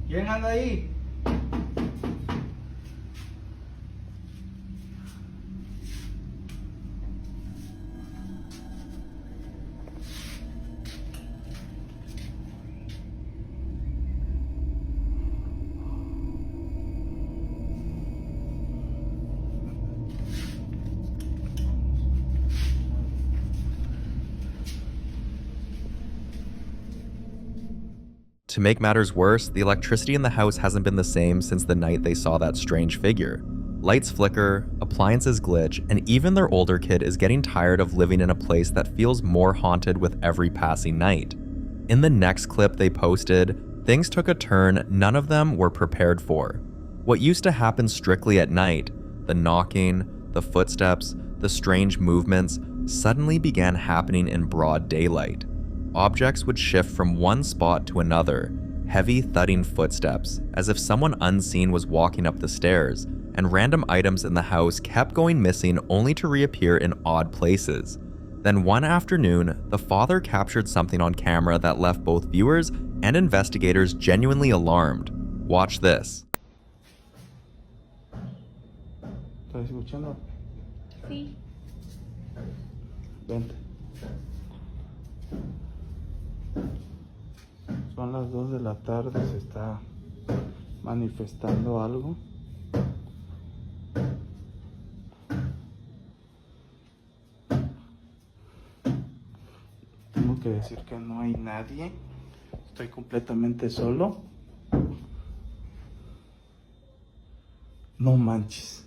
¿Quién anda ahí? To make matters worse, the electricity in the house hasn't been the same since the night they saw that strange figure. Lights flicker, appliances glitch, and even their older kid is getting tired of living in a place that feels more haunted with every passing night. In the next clip they posted, things took a turn none of them were prepared for. What used to happen strictly at night, the knocking, the footsteps, the strange movements, suddenly began happening in broad daylight. Objects would shift from one spot to another, heavy thudding footsteps, as if someone unseen was walking up the stairs, and random items in the house kept going missing only to reappear in odd places. Then one afternoon, the father captured something on camera that left both viewers and investigators genuinely alarmed. Watch this. ¿Estás escuchando? Sí. Vente. Son las 2 de la tarde, se está manifestando algo. Tengo que decir que no hay nadie. Estoy completamente solo. No manches.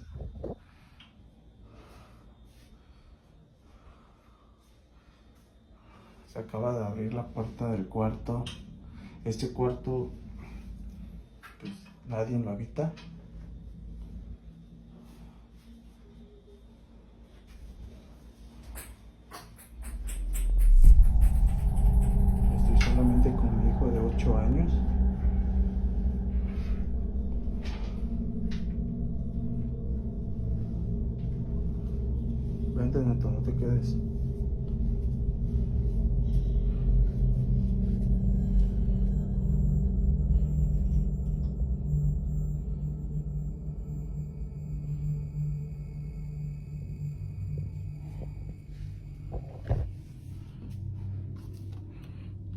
Se acaba de abrir la puerta del cuarto. Este cuarto, pues nadie lo habita. Estoy solamente con mi hijo de 8 años. Vente, Neto, no te quedes.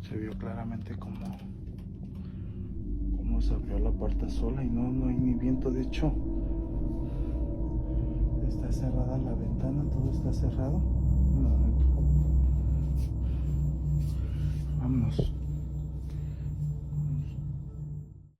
Se vio claramente cómo se abrió la puerta sola y no hay ni viento. De hecho, está cerrada la ventana, todo está cerrado. Vámonos.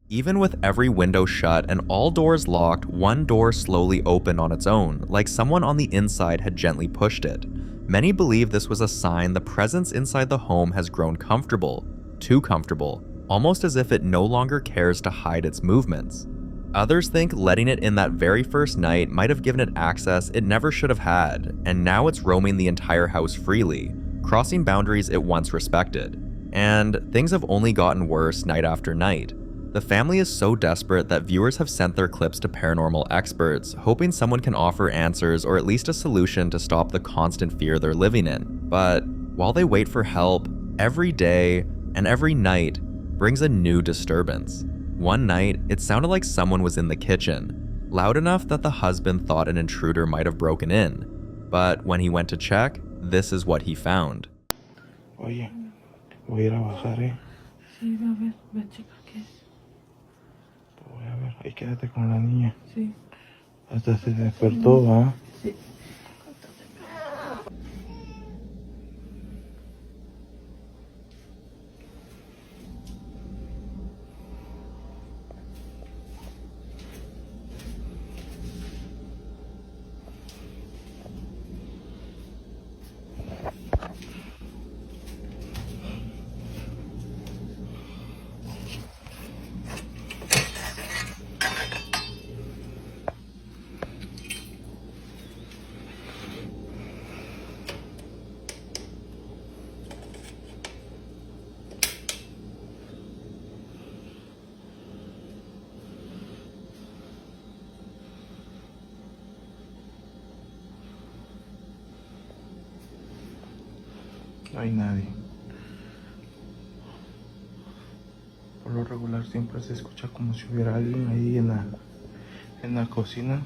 Even with every window shut and all doors locked, one door slowly opened on its own, like someone on the inside had gently pushed it. Many believe this was a sign the presence inside the home has grown comfortable, too comfortable, almost as if it no longer cares to hide its movements. Others think letting it in that very first night might have given it access it never should have had, and now it's roaming the entire house freely, crossing boundaries it once respected. And things have only gotten worse night after night. The family is so desperate that viewers have sent their clips to paranormal experts, hoping someone can offer answers or at least a solution to stop the constant fear they're living in. But while they wait for help, every day and every night brings a new disturbance. One night, it sounded like someone was in the kitchen, loud enough that the husband thought an intruder might have broken in. But when he went to check, this is what he found. Oye, voy a ir a bajar, Sí, a ver, ve a checar qué es. Voy a ver, ahí quédate con la niña. Sí. Hasta se despertó, ¿va? Sí. No hay nadie. Por lo regular siempre se escucha como si hubiera alguien ahí en la cocina.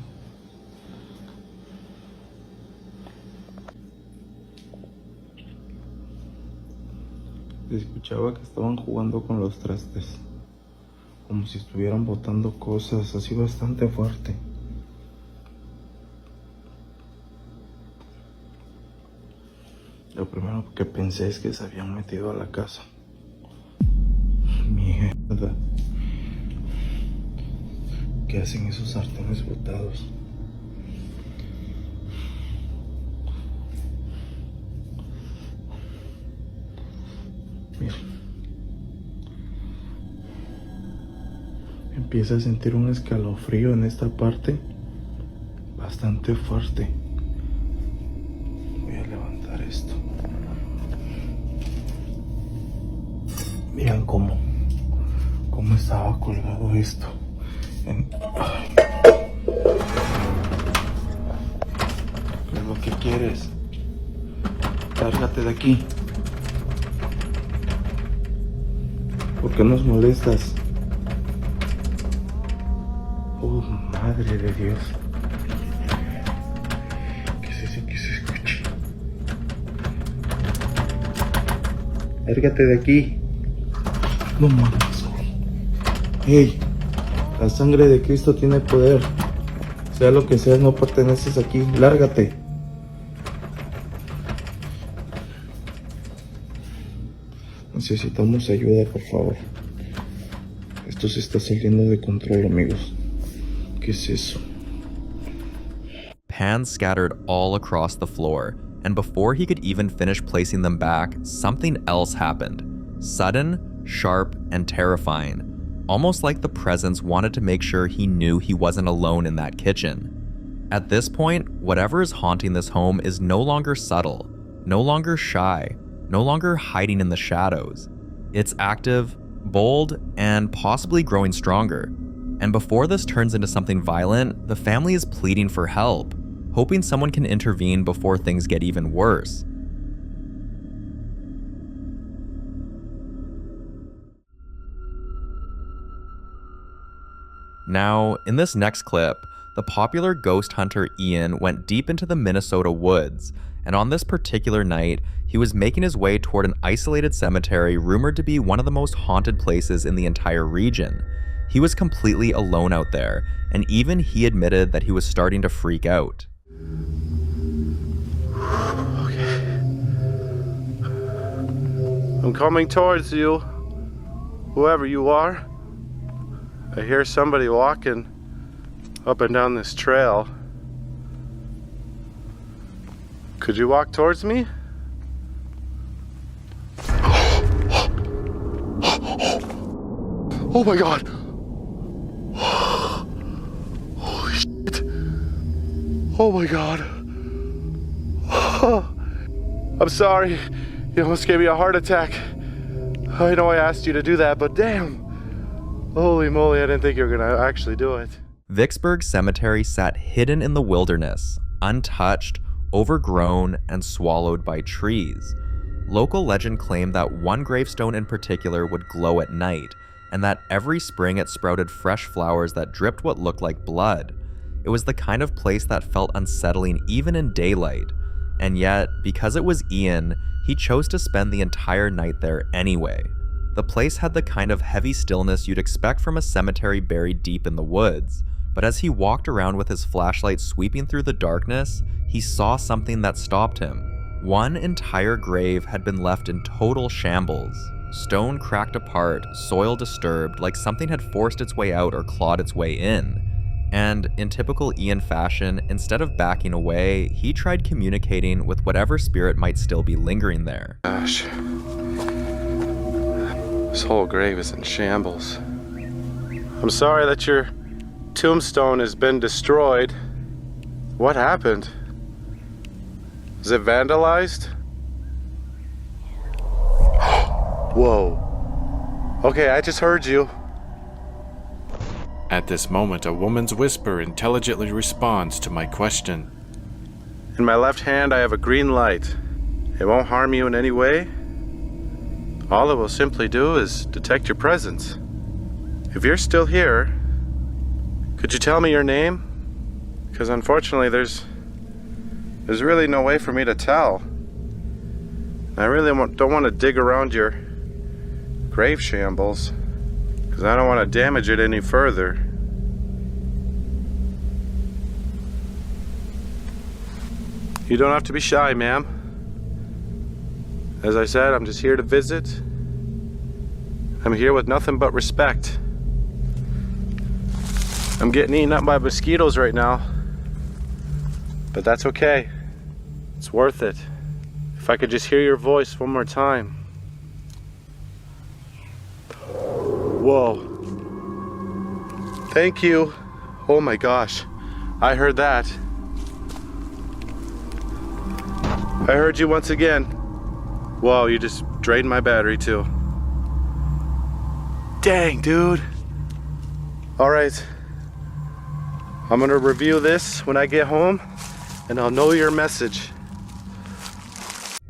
Se escuchaba que estaban jugando con los trastes, como si estuvieran botando cosas, así bastante fuerte. Lo primero que pensé es que se habían metido a la casa. Mierda. ¿Qué hacen esos sartenes botados? Mira. Empieza a sentir un escalofrío en esta parte bastante fuerte. Voy a levantar esto. Miren cómo estaba colgado esto. ¿Qué es lo que quieres? Lárgate de aquí. ¿Por qué nos molestas? Oh, madre de Dios. ¿Qué es eso que se escucha? Lárgate de aquí. No mames. Hey, la sangre de Cristo tiene poder. Sea lo que sea, no perteneces aquí. Lárgate. Necesitamos ayuda, por favor. Esto se está saliendo de control, amigos. ¿Qué es eso? Pans scattered all across the floor, and before he could even finish placing them back, something else happened. Sudden, sharp, and terrifying. Almost like the presence wanted to make sure he knew he wasn't alone in that kitchen. At this point, whatever is haunting this home is no longer subtle, no longer shy, no longer hiding in the shadows. It's active, bold, and possibly growing stronger. And before this turns into something violent, the family is pleading for help, hoping someone can intervene before things get even worse. Now, in this next clip, the popular ghost hunter Ian went deep into the Minnesota woods, and on this particular night, he was making his way toward an isolated cemetery rumored to be one of the most haunted places in the entire region. He was completely alone out there, and even he admitted that he was starting to freak out. Okay. I'm coming towards you, whoever you are. I hear somebody walking up and down this trail. Could you walk towards me? Oh my God! Holy shit! Oh my God! I'm sorry. You almost gave me a heart attack. I know I asked you to do that, but damn! Holy moly, I didn't think you were gonna actually do it. Vicksburg Cemetery sat hidden in the wilderness, untouched, overgrown, and swallowed by trees. Local legend claimed that one gravestone in particular would glow at night, and that every spring it sprouted fresh flowers that dripped what looked like blood. It was the kind of place that felt unsettling even in daylight. And yet, because it was Ian, he chose to spend the entire night there anyway. The place had the kind of heavy stillness you'd expect from a cemetery buried deep in the woods, but as he walked around with his flashlight sweeping through the darkness, he saw something that stopped him. One entire grave had been left in total shambles. Stone cracked apart, soil disturbed, like something had forced its way out or clawed its way in. And in typical Ian fashion, instead of backing away, he tried communicating with whatever spirit might still be lingering there. Gosh. This whole grave is in shambles. I'm sorry that your tombstone has been destroyed. What happened? Is it vandalized? Whoa. Okay, I just heard you. At this moment, a woman's whisper intelligently responds to my question. In my left hand, I have a green light. It won't harm you in any way. All it will simply do is detect your presence. If you're still here, could you tell me your name? Because unfortunately, there's really no way for me to tell. I really don't want to dig around your grave shambles, because I don't want to damage it any further. You don't have to be shy, ma'am. As I said, I'm just here to visit. I'm here with nothing but respect. I'm getting eaten up by mosquitoes right now, but that's okay. It's worth it. If I could just hear your voice one more time. Whoa. Thank you. Oh my gosh. I heard that. I heard you once again. Whoa, you just drained my battery too. Dang, dude. All right. I'm gonna review this when I get home, and I'll know your message.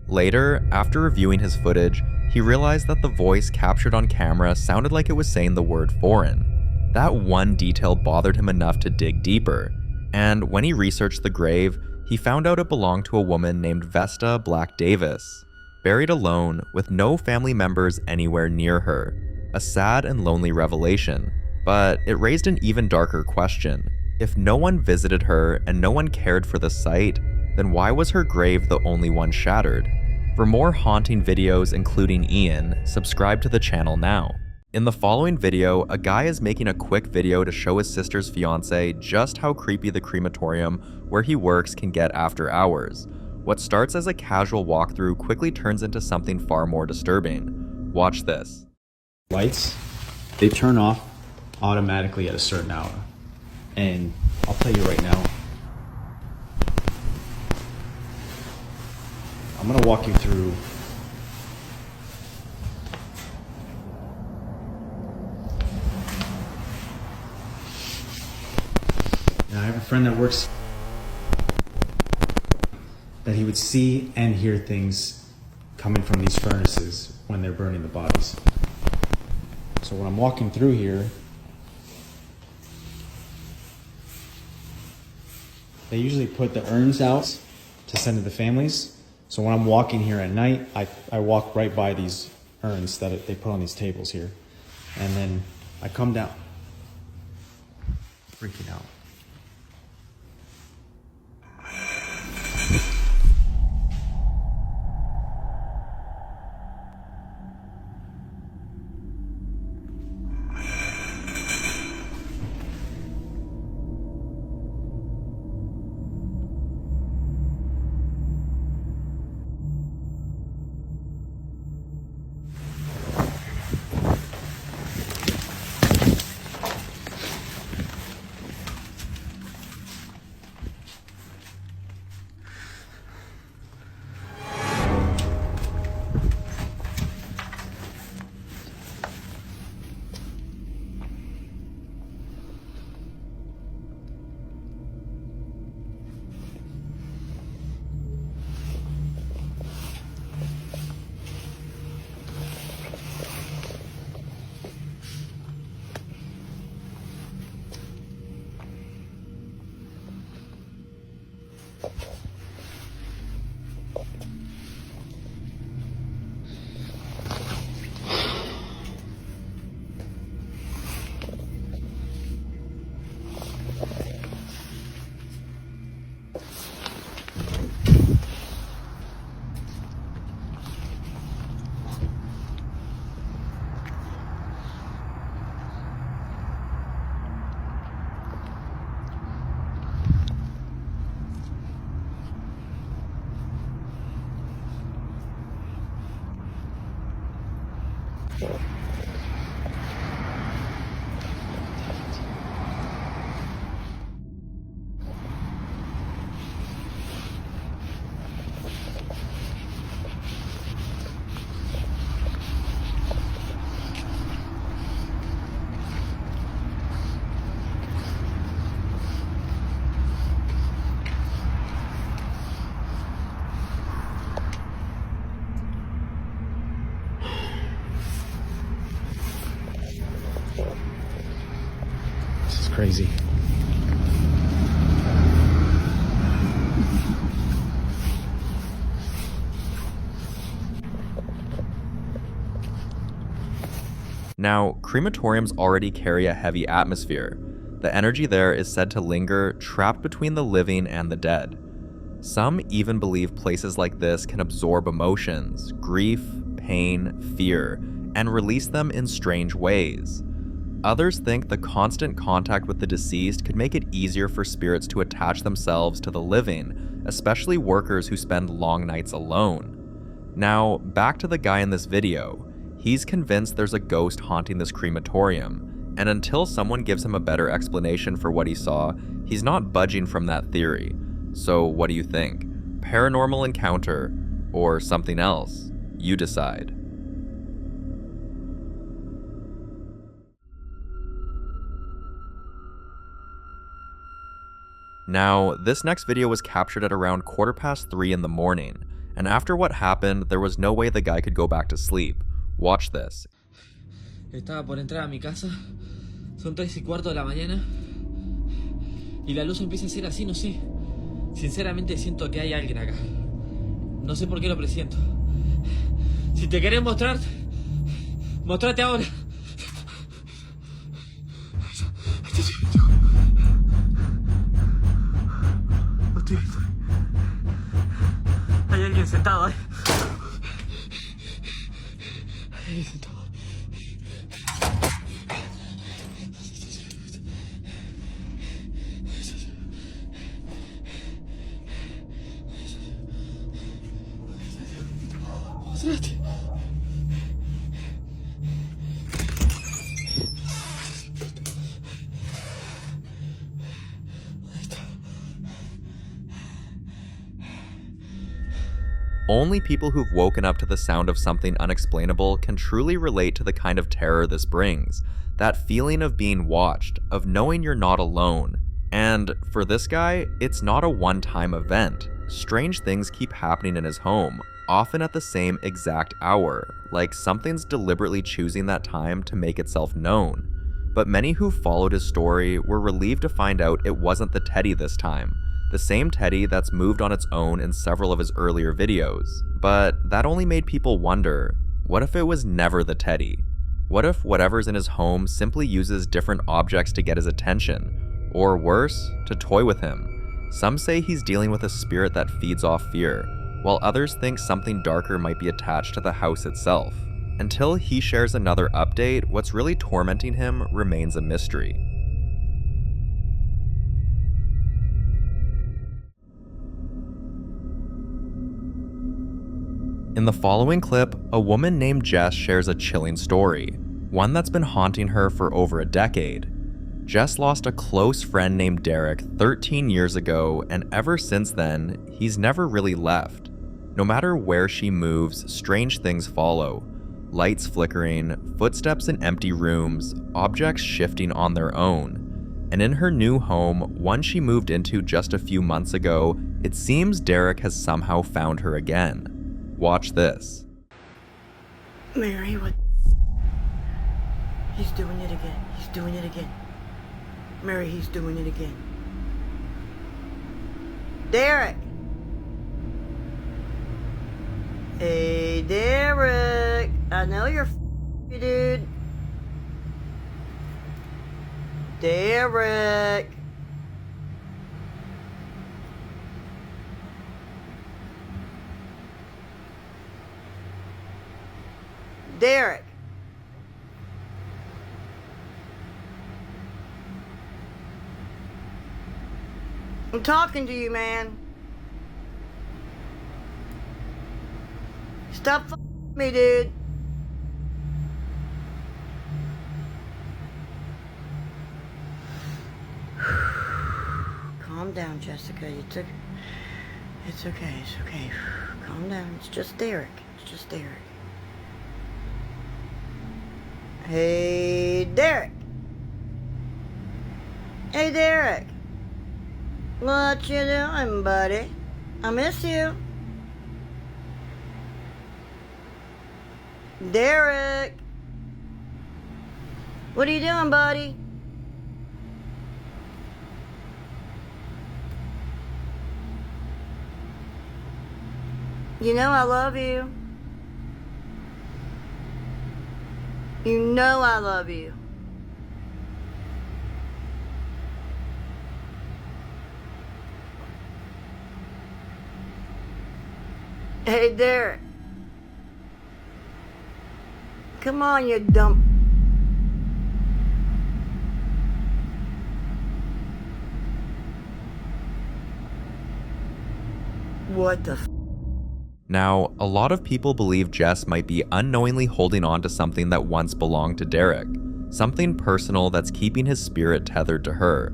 Later, after reviewing his footage, he realized that the voice captured on camera sounded like it was saying the word foreign. That one detail bothered him enough to dig deeper, and when he researched the grave, he found out it belonged to a woman named Vesta Black Davis, buried alone with no family members anywhere near her. A sad and lonely revelation, but it raised an even darker question. If no one visited her and no one cared for the site, then why was her grave the only one shattered? For more haunting videos including Ian, subscribe to the channel now. In the following video, a guy is making a quick video to show his sister's fiance just how creepy the crematorium where he works can get after hours. What starts as a casual walkthrough quickly turns into something far more disturbing. Watch this. Lights, they turn off automatically at a certain hour. And I'll tell you right now, I'm gonna walk you through now. I have a friend that works that he would see and hear things coming from these furnaces when they're burning the bodies. So when I'm walking through here, they usually put the urns out to send to the families. So when I'm walking here at night, I walk right by these urns that they put on these tables here. And then I come down, freaking out. This is crazy. Now, crematoriums already carry a heavy atmosphere. The energy there is said to linger, trapped between the living and the dead. Some even believe places like this can absorb emotions, grief, pain, fear, and release them in strange ways. Others think the constant contact with the deceased could make it easier for spirits to attach themselves to the living, especially workers who spend long nights alone. Now, back to the guy in this video. He's convinced there's a ghost haunting this crematorium, and until someone gives him a better explanation for what he saw, he's not budging from that theory. So what do you think? Paranormal encounter, or something else? You decide. Now, this next video was captured at around 3:15 in the morning, and after what happened, there was no way the guy could go back to sleep. Watch this. Estaba por entrar a mi casa, son 3:15 de la mañana, y la luz empieza a ser así, no sé. Sinceramente siento que hay alguien acá. No sé por qué lo presiento. Si te querés mostrar, mostrate ahora. Hay alguien sentado ahí. Hay alguien sentado. Mostrate. Only people who've woken up to the sound of something unexplainable can truly relate to the kind of terror this brings. That feeling of being watched, of knowing you're not alone. And for this guy, it's not a one-time event. Strange things keep happening in his home, often at the same exact hour, like something's deliberately choosing that time to make itself known. But many who followed his story were relieved to find out it wasn't the Teddy this time. The same Teddy that's moved on its own in several of his earlier videos. But that only made people wonder, what if it was never the Teddy? What if whatever's in his home simply uses different objects to get his attention? Or worse, to toy with him? Some say he's dealing with a spirit that feeds off fear, while others think something darker might be attached to the house itself. Until he shares another update, what's really tormenting him remains a mystery. In the following clip, a woman named Jess shares a chilling story, one that's been haunting her for over a decade. Jess lost a close friend named Derek 13 years ago, and ever since then, he's never really left. No matter where she moves, strange things follow. Lights flickering, footsteps in empty rooms, objects shifting on their own. And in her new home, one she moved into just a few months ago, it seems Derek has somehow found her again. Watch this. Mary, what? He's doing it again. He's doing it again. Mary, he's doing it again. Derek. Hey, Derek. I know you're dude. Derek. Derek. I'm talking to you, man. Stop me, dude. Calm down, Jessica. It's okay. It's okay. Calm down. It's just Derek. It's just Derek. Hey, Derek. Hey, Derek. What you doing, buddy? I miss you. Derek. What are you doing, buddy? You know I love you. You know I love you. Hey, Derek. Come on, you dumb... What the f... Now, a lot of people believe Jess might be unknowingly holding on to something that once belonged to Derek, something personal that's keeping his spirit tethered to her.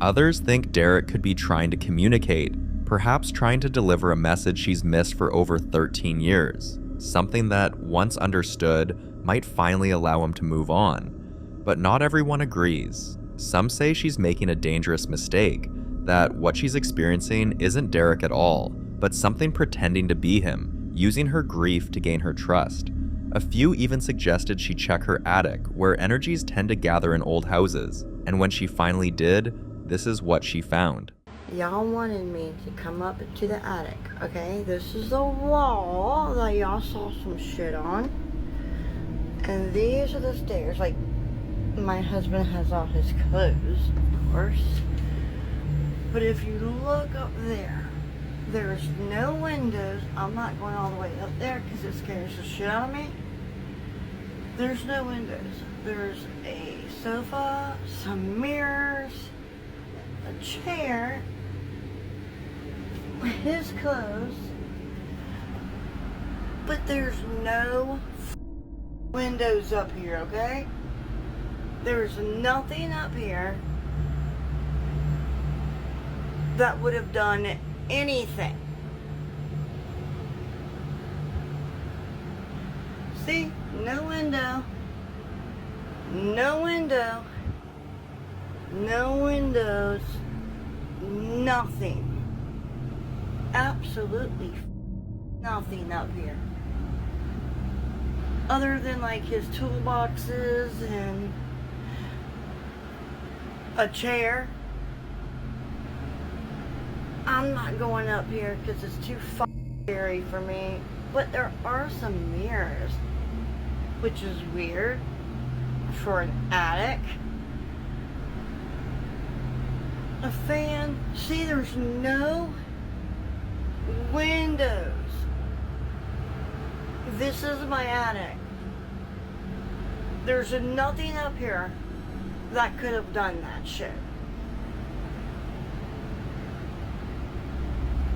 Others think Derek could be trying to communicate, perhaps trying to deliver a message she's missed for over 13 years, something that, once understood, might finally allow him to move on. But not everyone agrees. Some say she's making a dangerous mistake, that what she's experiencing isn't Derek at all, but something pretending to be him, using her grief to gain her trust. A few even suggested she check her attic, where energies tend to gather in old houses, and when she finally did, this is what she found. Y'all wanted me to come up to the attic, okay? This is the wall that y'all saw some shit on. And these are the stairs. Like, my husband has all his clothes, of course. But if you look up there, there's no windows. I'm not going all the way up there because it scares the shit out of me. There's no windows. There's a sofa, some mirrors, a chair, his clothes, but there's no windows up here, okay? There's nothing up here that would have done anything. See? No window. No window. No windows. Nothing. Absolutely nothing up here. Other than like his toolboxes and a chair. I'm not going up here because it's too scary for me. But there are some mirrors, which is weird for an attic. A fan. See, there's no windows. This is my attic. There's nothing up here that could have done that shit.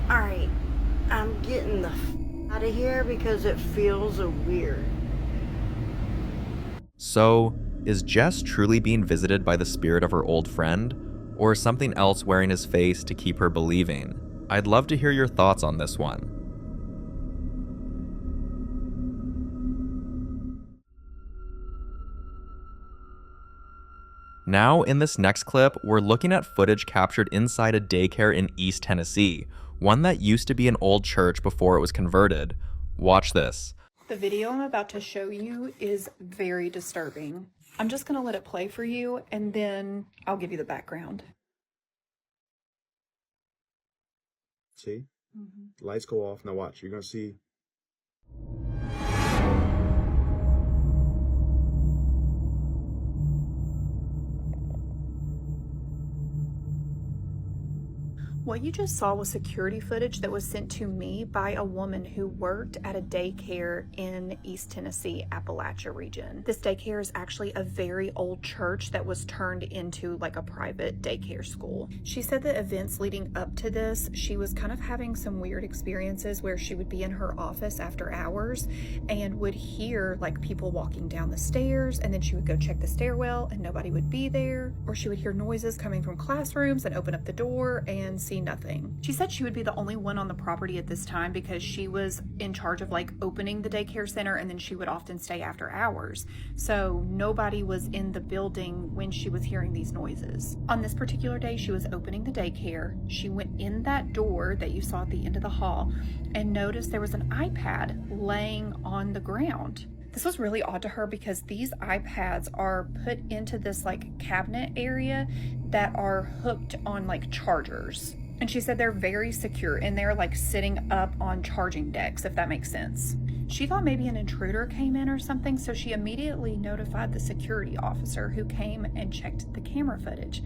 Alright, I'm getting the out of here because it feels weird. So, is Jess truly being visited by the spirit of her old friend? Or something else wearing his face to keep her believing? I'd love to hear your thoughts on this one. Now, in this next clip, we're looking at footage captured inside a daycare in East Tennessee, one that used to be an old church before it was converted. Watch this. The video I'm about to show you is very disturbing. I'm just gonna let it play for you and then I'll give you the background. See? Lights go off. Now watch. You're going to see. What you just saw was security footage that was sent to me by a woman who worked at a daycare in East Tennessee, Appalachia region. This daycare is actually a very old church that was turned into like a private daycare school. She said that events leading up to this, she was kind of having some weird experiences where she would be in her office after hours and would hear like people walking down the stairs, and then she would go check the stairwell and nobody would be there, or she would hear noises coming from classrooms and open up the door and see nothing. She said she would be the only one on the property at this time because she was in charge of like opening the daycare center, and then she would often stay after hours. So nobody was in the building when she was hearing these noises. On this particular day, she was opening the daycare. She went in that door that you saw at the end of the hall and noticed there was an iPad laying on the ground. This was really odd to her because these iPads are put into this like cabinet area that are hooked on like chargers. And she said they're very secure and they're like sitting up on charging decks, if that makes sense. She thought maybe an intruder came in or something, so she immediately notified the security officer who came and checked the camera footage.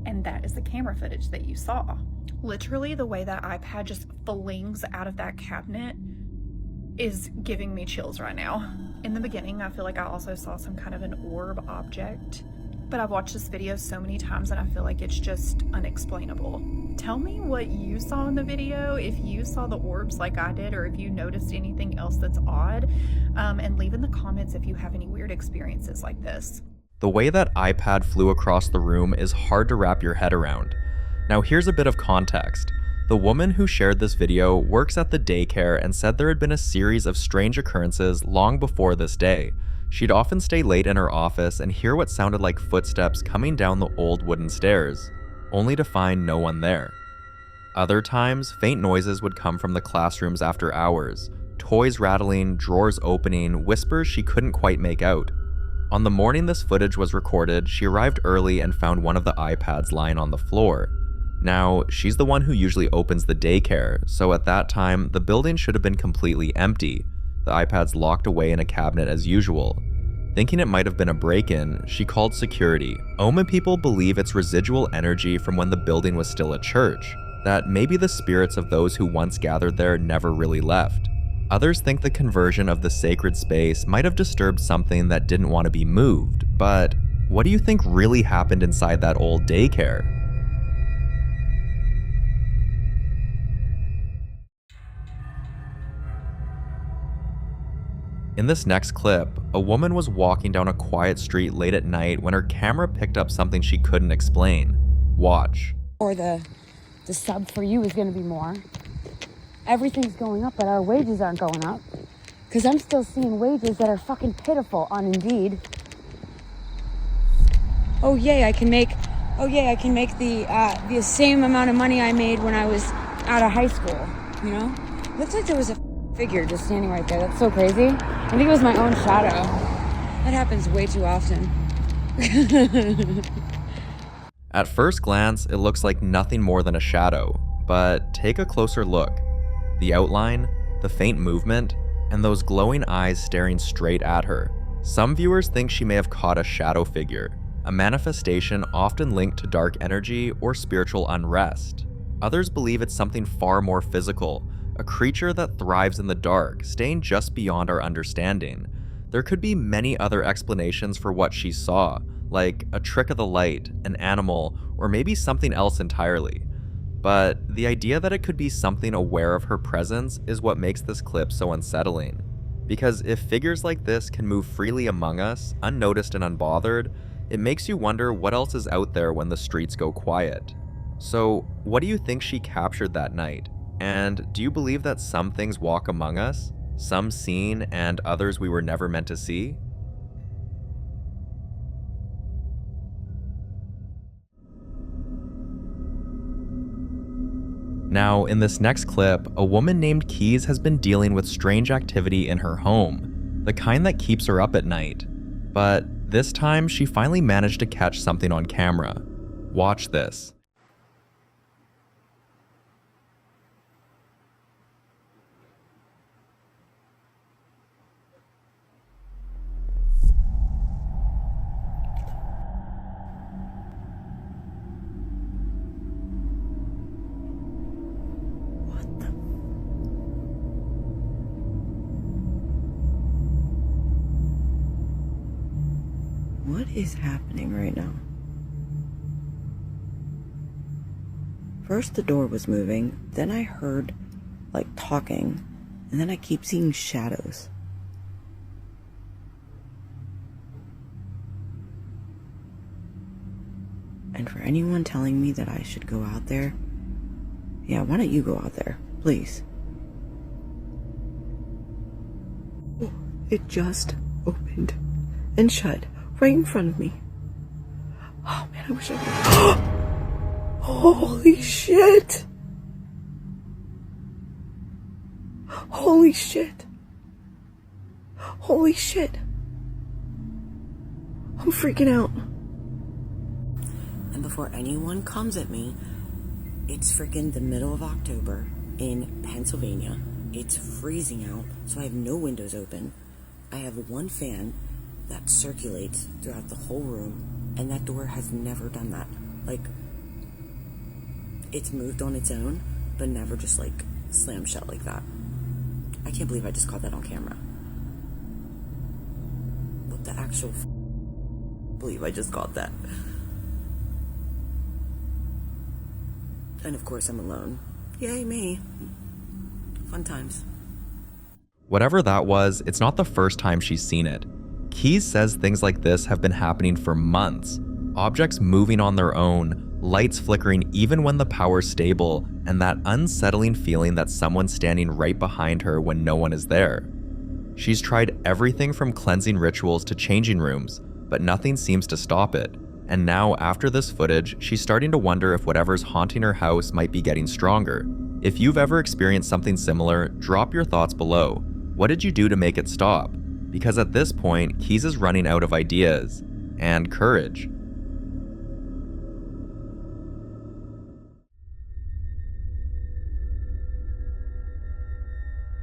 And that is the camera footage that you saw. Literally, the way that iPad just flings out of that cabinet is giving me chills right now. In the beginning, I feel like I also saw some kind of an orb object, but I've watched this video so many times and I feel like it's just unexplainable. Tell me what you saw in the video, if you saw the orbs like I did, or if you noticed anything else that's odd, and leave in the comments if you have any weird experiences like this. The way that iPad flew across the room is hard to wrap your head around. Now here's a bit of context. The woman who shared this video works at the daycare and said there had been a series of strange occurrences long before this day. She'd often stay late in her office and hear what sounded like footsteps coming down the old wooden stairs, only to find no one there. Other times, faint noises would come from the classrooms after hours, toys rattling, drawers opening, whispers she couldn't quite make out. On the morning this footage was recorded, she arrived early and found one of the iPads lying on the floor. Now, she's the one who usually opens the daycare, so at that time, the building should have been completely empty, the iPads locked away in a cabinet as usual. Thinking it might have been a break-in, she called security. Omen people believe it's residual energy from when the building was still a church, that maybe the spirits of those who once gathered there never really left. Others think the conversion of the sacred space might have disturbed something that didn't want to be moved, but what do you think really happened inside that old daycare? In this next clip, a woman was walking down a quiet street late at night when her camera picked up something she couldn't explain. Watch. Or the sub for you is going to be more. Everything's going up, but our wages aren't going up. Because I'm still seeing wages that are fucking pitiful on Indeed. Oh yay, I can make the same amount of money I made when I was out of high school, you know? Looks like there was a figure just standing right there. That's so crazy. I think it was my own shadow. That happens way too often. At first glance, it looks like nothing more than a shadow, but take a closer look. The outline, the faint movement, and those glowing eyes staring straight at her. Some viewers think she may have caught a shadow figure, a manifestation often linked to dark energy or spiritual unrest. Others believe it's something far more physical, a creature that thrives in the dark, staying just beyond our understanding. There could be many other explanations for what she saw, like a trick of the light, an animal, or maybe something else entirely. But the idea that it could be something aware of her presence is what makes this clip so unsettling. Because if figures like this can move freely among us, unnoticed and unbothered, it makes you wonder what else is out there when the streets go quiet. So, what do you think she captured that night? And do you believe that some things walk among us, some seen and others we were never meant to see? Now, in this next clip, a woman named Keys has been dealing with strange activity in her home, the kind that keeps her up at night. But this time, she finally managed to catch something on camera. Watch this. What is happening right now? First the door was moving, then I heard like talking, and then I keep seeing shadows. And for anyone telling me that I should go out there, yeah, why don't you go out there, please? Oh, it just opened and shut right in front of me. Oh man, I wish I could. Holy shit! Holy shit! Holy shit! I'm freaking out. And before anyone comes at me, it's freaking the middle of October in Pennsylvania. It's freezing out, so I have no windows open. I have one fan that circulates throughout the whole room, and that door has never done that. Like, it's moved on its own, but never just like slammed shut like that. I can't believe I just caught that on camera. What the actual believe I just caught that. And of course I'm alone. Yay me. Fun times. Whatever that was, it's not the first time she's seen it. Keys says things like this have been happening for months. Objects moving on their own, lights flickering even when the power's stable, and that unsettling feeling that someone's standing right behind her when no one is there. She's tried everything from cleansing rituals to changing rooms, but nothing seems to stop it. And now, after this footage, she's starting to wonder if whatever's haunting her house might be getting stronger. If you've ever experienced something similar, drop your thoughts below. What did you do to make it stop? Because at this point, Keys is running out of ideas and courage.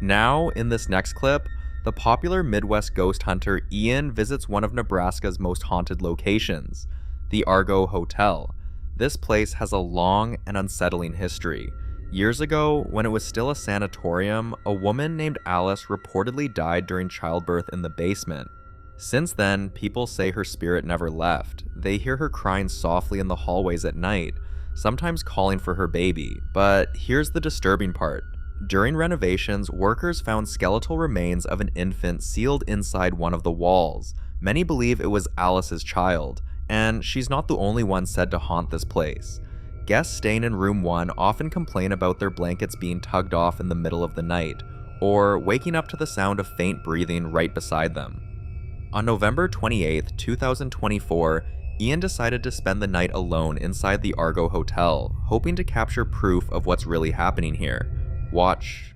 Now, in this next clip, the popular Midwest ghost hunter Ian visits one of Nebraska's most haunted locations, the Argo Hotel. This place has a long and unsettling history. Years ago, when it was still a sanatorium, a woman named Alice reportedly died during childbirth in the basement. Since then, people say her spirit never left. They hear her crying softly in the hallways at night, sometimes calling for her baby. But here's the disturbing part. During renovations, workers found skeletal remains of an infant sealed inside one of the walls. Many believe it was Alice's child, and she's not the only one said to haunt this place. Guests staying in room 1 often complain about their blankets being tugged off in the middle of the night, or waking up to the sound of faint breathing right beside them. On November 28, 2024, Ian decided to spend the night alone inside the Argo Hotel, hoping to capture proof of what's really happening here. Watch.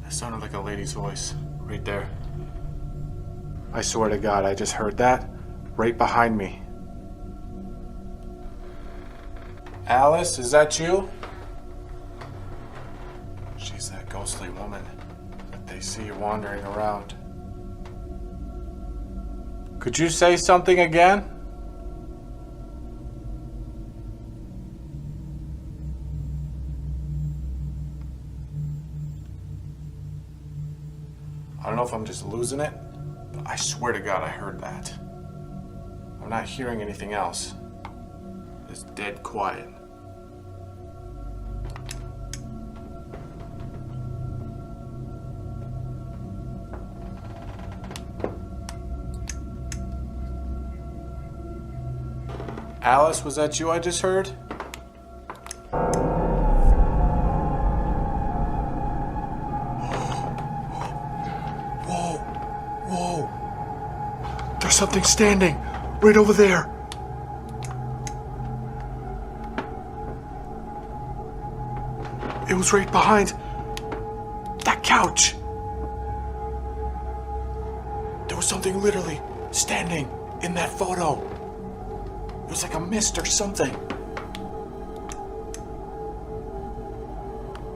That sounded like a lady's voice, right there. I swear to God, I just heard that right behind me. Alice, is that you? She's that ghostly woman that they see wandering around. Could you say something again? I don't know if I'm just losing it, but I swear to God I heard that. I'm not hearing anything else. It's dead quiet. Alice, was that you I just heard? Whoa. There's something standing right over there. It was right behind that couch. There was something literally standing in that photo. It was like a mist or something.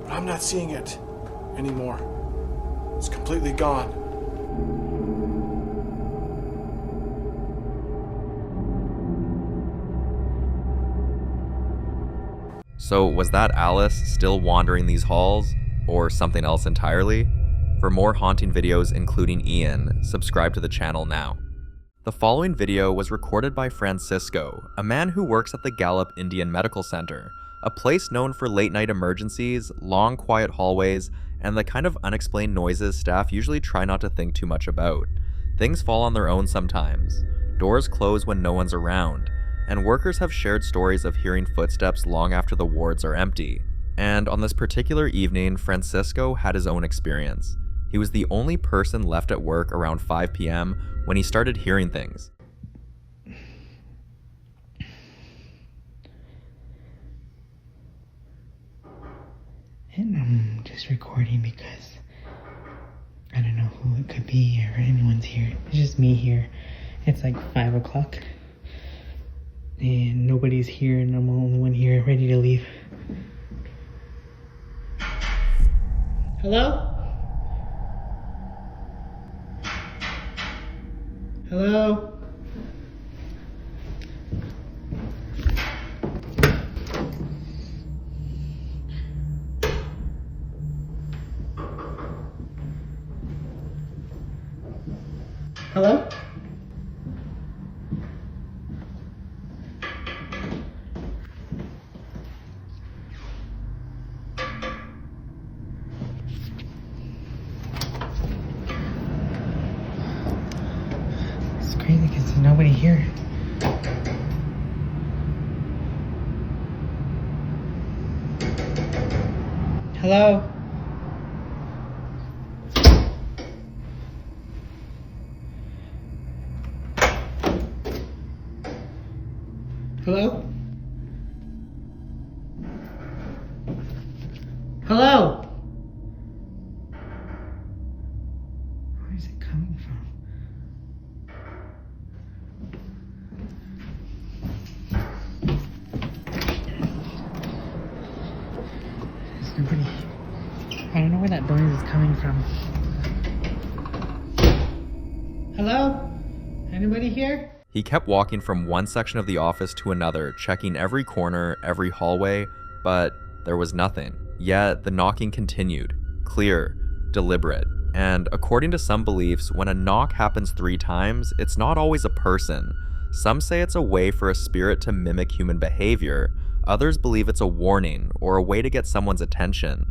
But I'm not seeing it anymore. It's completely gone. So was that Alice still wandering these halls, or something else entirely? For more haunting videos including Ian, subscribe to the channel now. The following video was recorded by Francisco, a man who works at the Gallup Indian Medical Center, a place known for late-night emergencies, long quiet hallways, and the kind of unexplained noises staff usually try not to think too much about. Things fall on their own sometimes. Doors close when no one's around, and workers have shared stories of hearing footsteps long after the wards are empty. And on this particular evening, Francisco had his own experience. He was the only person left at work around 5 p.m. when he started hearing things. And I'm just recording because I don't know who it could be or anyone's here. It's just me here. It's like 5 o'clock and nobody's here and I'm the only one here ready to leave. Hello? Hello? Hello? It's crazy because there's nobody here. Hello? Hello? Hello? Where is it coming from? There's nobody. I don't know where that noise is coming from. Hello? Anybody here? He kept walking from one section of the office to another, checking every corner, every hallway, but there was nothing. Yet the knocking continued, clear, deliberate. And according to some beliefs, when a knock happens 3 times, it's not always a person. Some say it's a way for a spirit to mimic human behavior. Others believe it's a warning or a way to get someone's attention.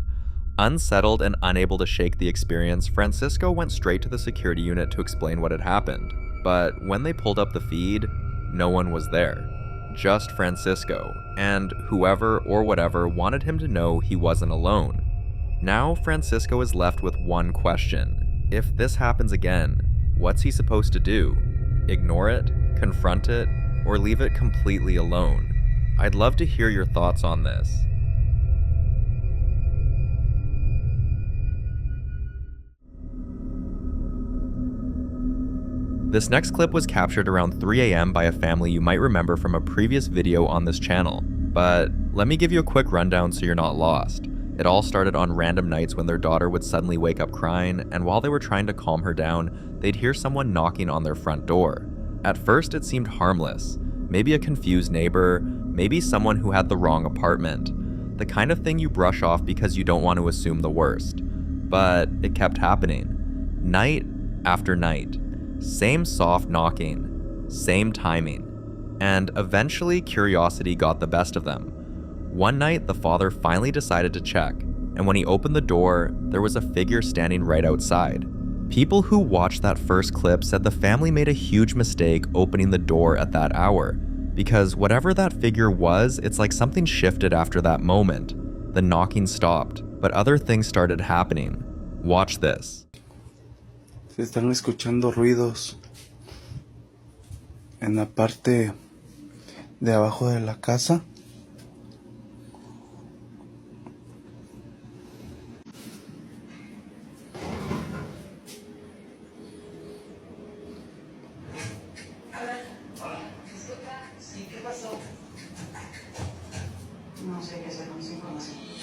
Unsettled and unable to shake the experience, Francisco went straight to the security unit to explain what had happened. But when they pulled up the feed, no one was there. Just Francisco, and whoever or whatever wanted him to know he wasn't alone. Now Francisco is left with one question. If this happens again, what's he supposed to do? Ignore it, confront it, or leave it completely alone? I'd love to hear your thoughts on this. This next clip was captured around 3 a.m. by a family you might remember from a previous video on this channel, but let me give you a quick rundown so you're not lost. It all started on random nights when their daughter would suddenly wake up crying, and while they were trying to calm her down, they'd hear someone knocking on their front door. At first it seemed harmless, maybe a confused neighbor, maybe someone who had the wrong apartment, the kind of thing you brush off because you don't want to assume the worst. But it kept happening, night after night. Same soft knocking, same timing, and eventually curiosity got the best of them. One night, the father finally decided to check, and when he opened the door, there was a figure standing right outside. People who watched that first clip said the family made a huge mistake opening the door at that hour, because whatever that figure was, it's like something shifted after that moment. The knocking stopped, but other things started happening. Watch this. Se están escuchando ruidos en la parte de abajo de la casa.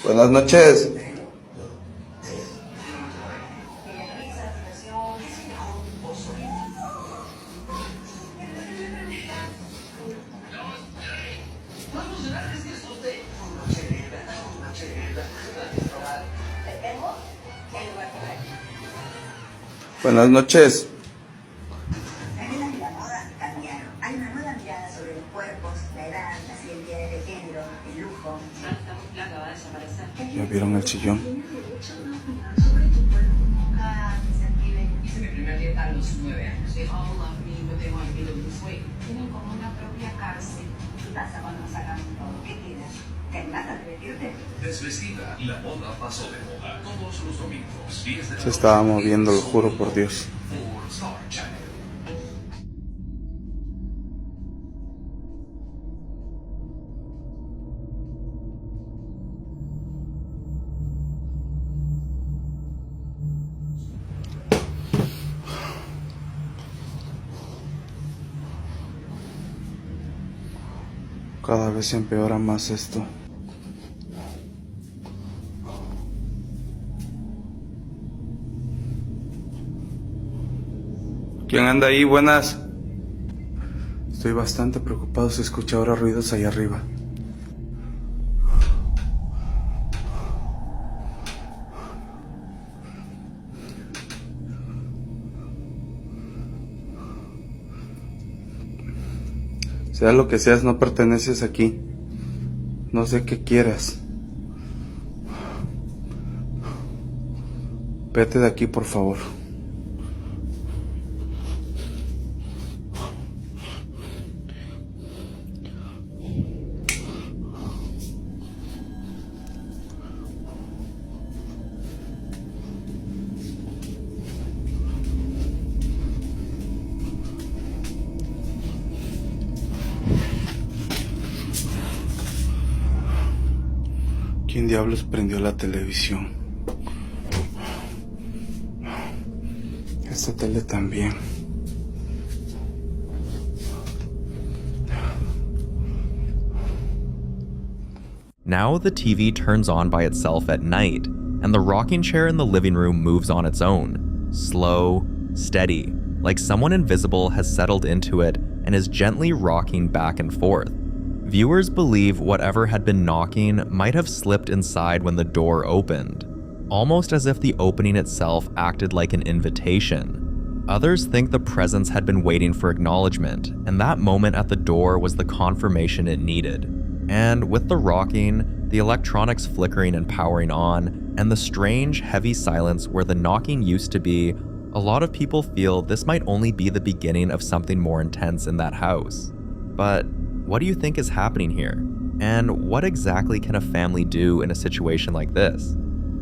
Buenas noches. Buenas noches. Las reglas de la moda cambiaron. Hay una nueva mirada sobre los cuerpos, la edad, las identidades de género, el lujo. La va a desaparecer. ¿Ya vieron el sillón? Hice mi primer dieta a los 9 años. They all love me, but they want me to lose weight. Tienen como una propia cárcel. ¿Qué pasa cuando nos sacan todo? ¿Qué quieres? ¿Te animás a divertirte? Desvestida, la moda pasó de moda. Todos los domingos, 10 de la Se estaba moviendo, lo juro por Dios. por Star Channel. Cada vez se empeora más esto. ¿Quién anda ahí? Buenas. Estoy bastante preocupado, se escucha ahora ruidos ahí arriba. Sea lo que seas, no perteneces aquí. No sé qué quieras. Vete de aquí, por favor. ¿Quién diablos prendió la televisión? Esta tele también. Now the TV turns on by itself at night, and the rocking chair in the living room moves on its own. Slow, steady, like someone invisible has settled into it and is gently rocking back and forth. Viewers believe whatever had been knocking might have slipped inside when the door opened, almost as if the opening itself acted like an invitation. Others think the presence had been waiting for acknowledgement, and that moment at the door was the confirmation it needed. And with the rocking, the electronics flickering and powering on, and the strange, heavy silence where the knocking used to be, a lot of people feel this might only be the beginning of something more intense in that house. But what do you think is happening here? And what exactly can a family do in a situation like this?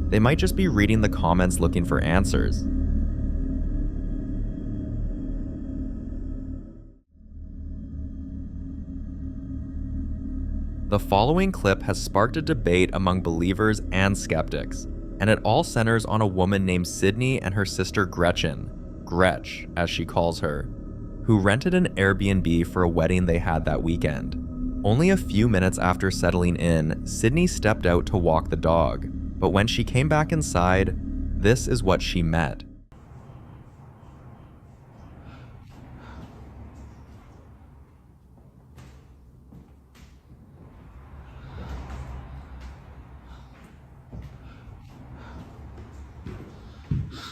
They might just be reading the comments looking for answers. The following clip has sparked a debate among believers and skeptics, and it all centers on a woman named Sydney and her sister Gretchen, Gretch as she calls her, who rented an Airbnb for a wedding they had that weekend. Only a few minutes after settling in, Sydney stepped out to walk the dog, but when she came back inside, this is what she met.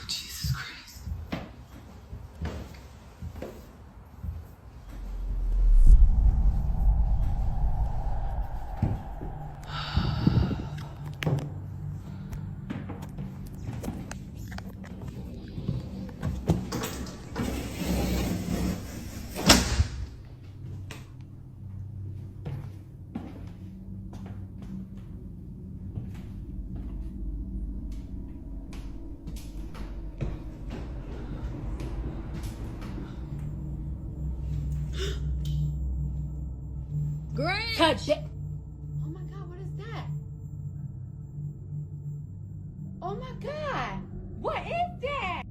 Jesus Christ. Great. Touch it. Oh my God, what is that? Oh my God, what is that?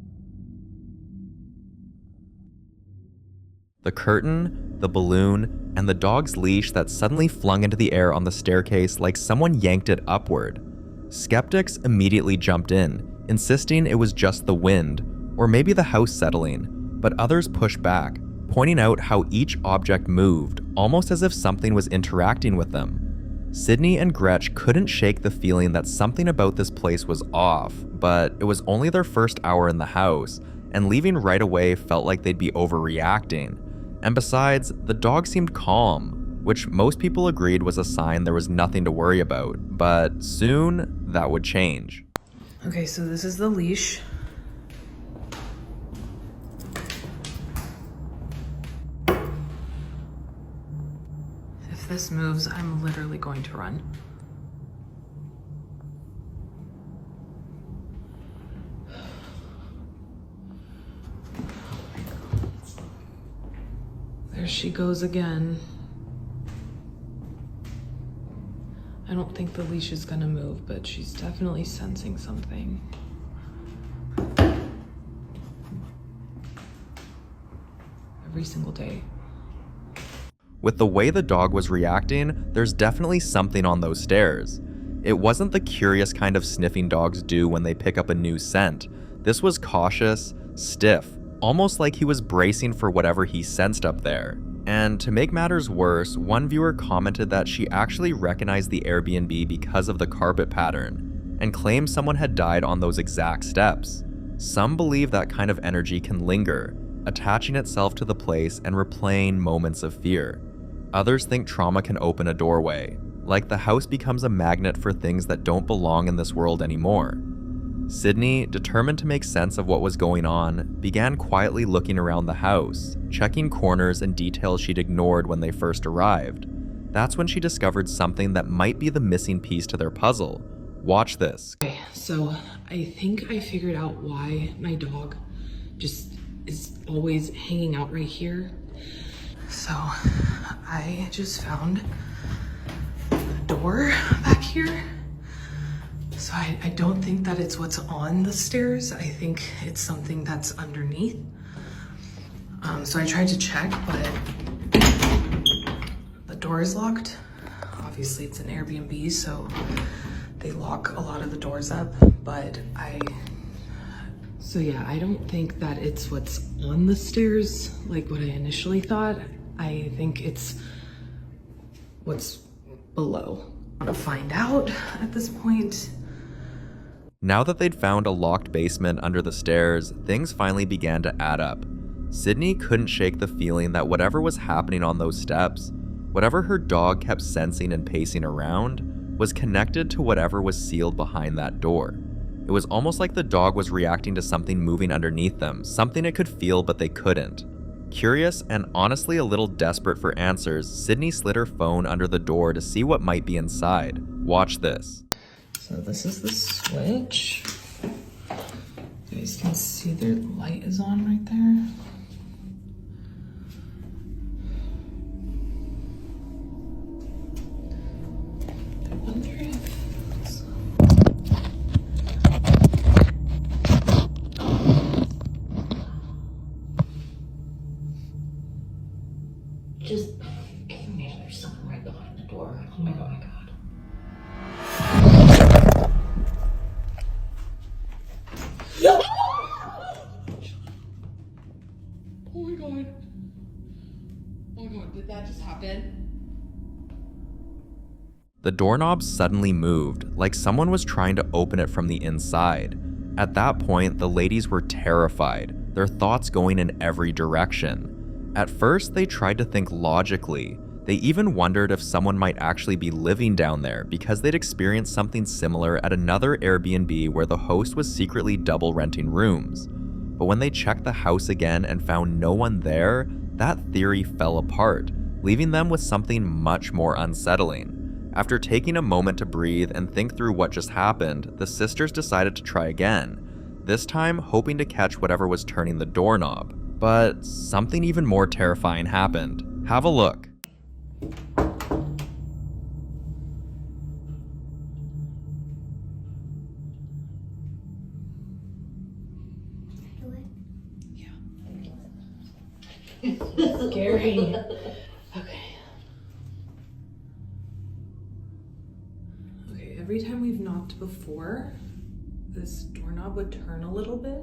The curtain, the balloon, and the dog's leash that suddenly flung into the air on the staircase like someone yanked it upward. Skeptics immediately jumped in, insisting it was just the wind, or maybe the house settling, but others pushed back, pointing out how each object moved, almost as if something was interacting with them. Sydney and Gretch couldn't shake the feeling that something about this place was off, but it was only their first hour in the house, and leaving right away felt like they'd be overreacting. And besides, the dog seemed calm, which most people agreed was a sign there was nothing to worry about, but soon that would change. Okay, so this is the leash. If this moves, I'm literally going to run. There she goes again. I don't think the leash is gonna move, but she's definitely sensing something. Every single day. With the way the dog was reacting, there's definitely something on those stairs. It wasn't the curious kind of sniffing dogs do when they pick up a new scent. This was cautious, stiff, almost like he was bracing for whatever he sensed up there. And to make matters worse, one viewer commented that she actually recognized the Airbnb because of the carpet pattern, and claimed someone had died on those exact steps. Some believe that kind of energy can linger, attaching itself to the place and replaying moments of fear. Others think trauma can open a doorway, like the house becomes a magnet for things that don't belong in this world anymore. Sydney, determined to make sense of what was going on, began quietly looking around the house, checking corners and details she'd ignored when they first arrived. That's when she discovered something that might be the missing piece to their puzzle. Watch this. Okay, so I think I figured out why my dog just is always hanging out right here. So I just found a door back here. So I don't think that it's what's on the stairs. I think it's something that's underneath. So I tried to check, but the door is locked. Obviously it's an Airbnb, so they lock a lot of the doors up, but so yeah, I don't think that it's what's on the stairs like what I initially thought. I think it's what's below. I'm gonna find out at this point. Now that they'd found a locked basement under the stairs, things finally began to add up. Sydney couldn't shake the feeling that whatever was happening on those steps, whatever her dog kept sensing and pacing around, was connected to whatever was sealed behind that door. It was almost like the dog was reacting to something moving underneath them, something it could feel but they couldn't. Curious and honestly a little desperate for answers, Sydney slid her phone under the door to see what might be inside. Watch this. So this is the switch. You guys can see their light is on right there. I wonder if just maybe there's someone right behind the door. Oh my god. Oh my god. Oh my god, did that just happen? The doorknob suddenly moved, like someone was trying to open it from the inside. At that point, the ladies were terrified, their thoughts going in every direction. At first, they tried to think logically. They even wondered if someone might actually be living down there because they'd experienced something similar at another Airbnb where the host was secretly double renting rooms. But when they checked the house again and found no one there, that theory fell apart, leaving them with something much more unsettling. After taking a moment to breathe and think through what just happened, the sisters decided to try again, this time hoping to catch whatever was turning the doorknob. But something even more terrifying happened. Have a look. Scary. Okay, every time we've knocked before, this doorknob would turn a little bit.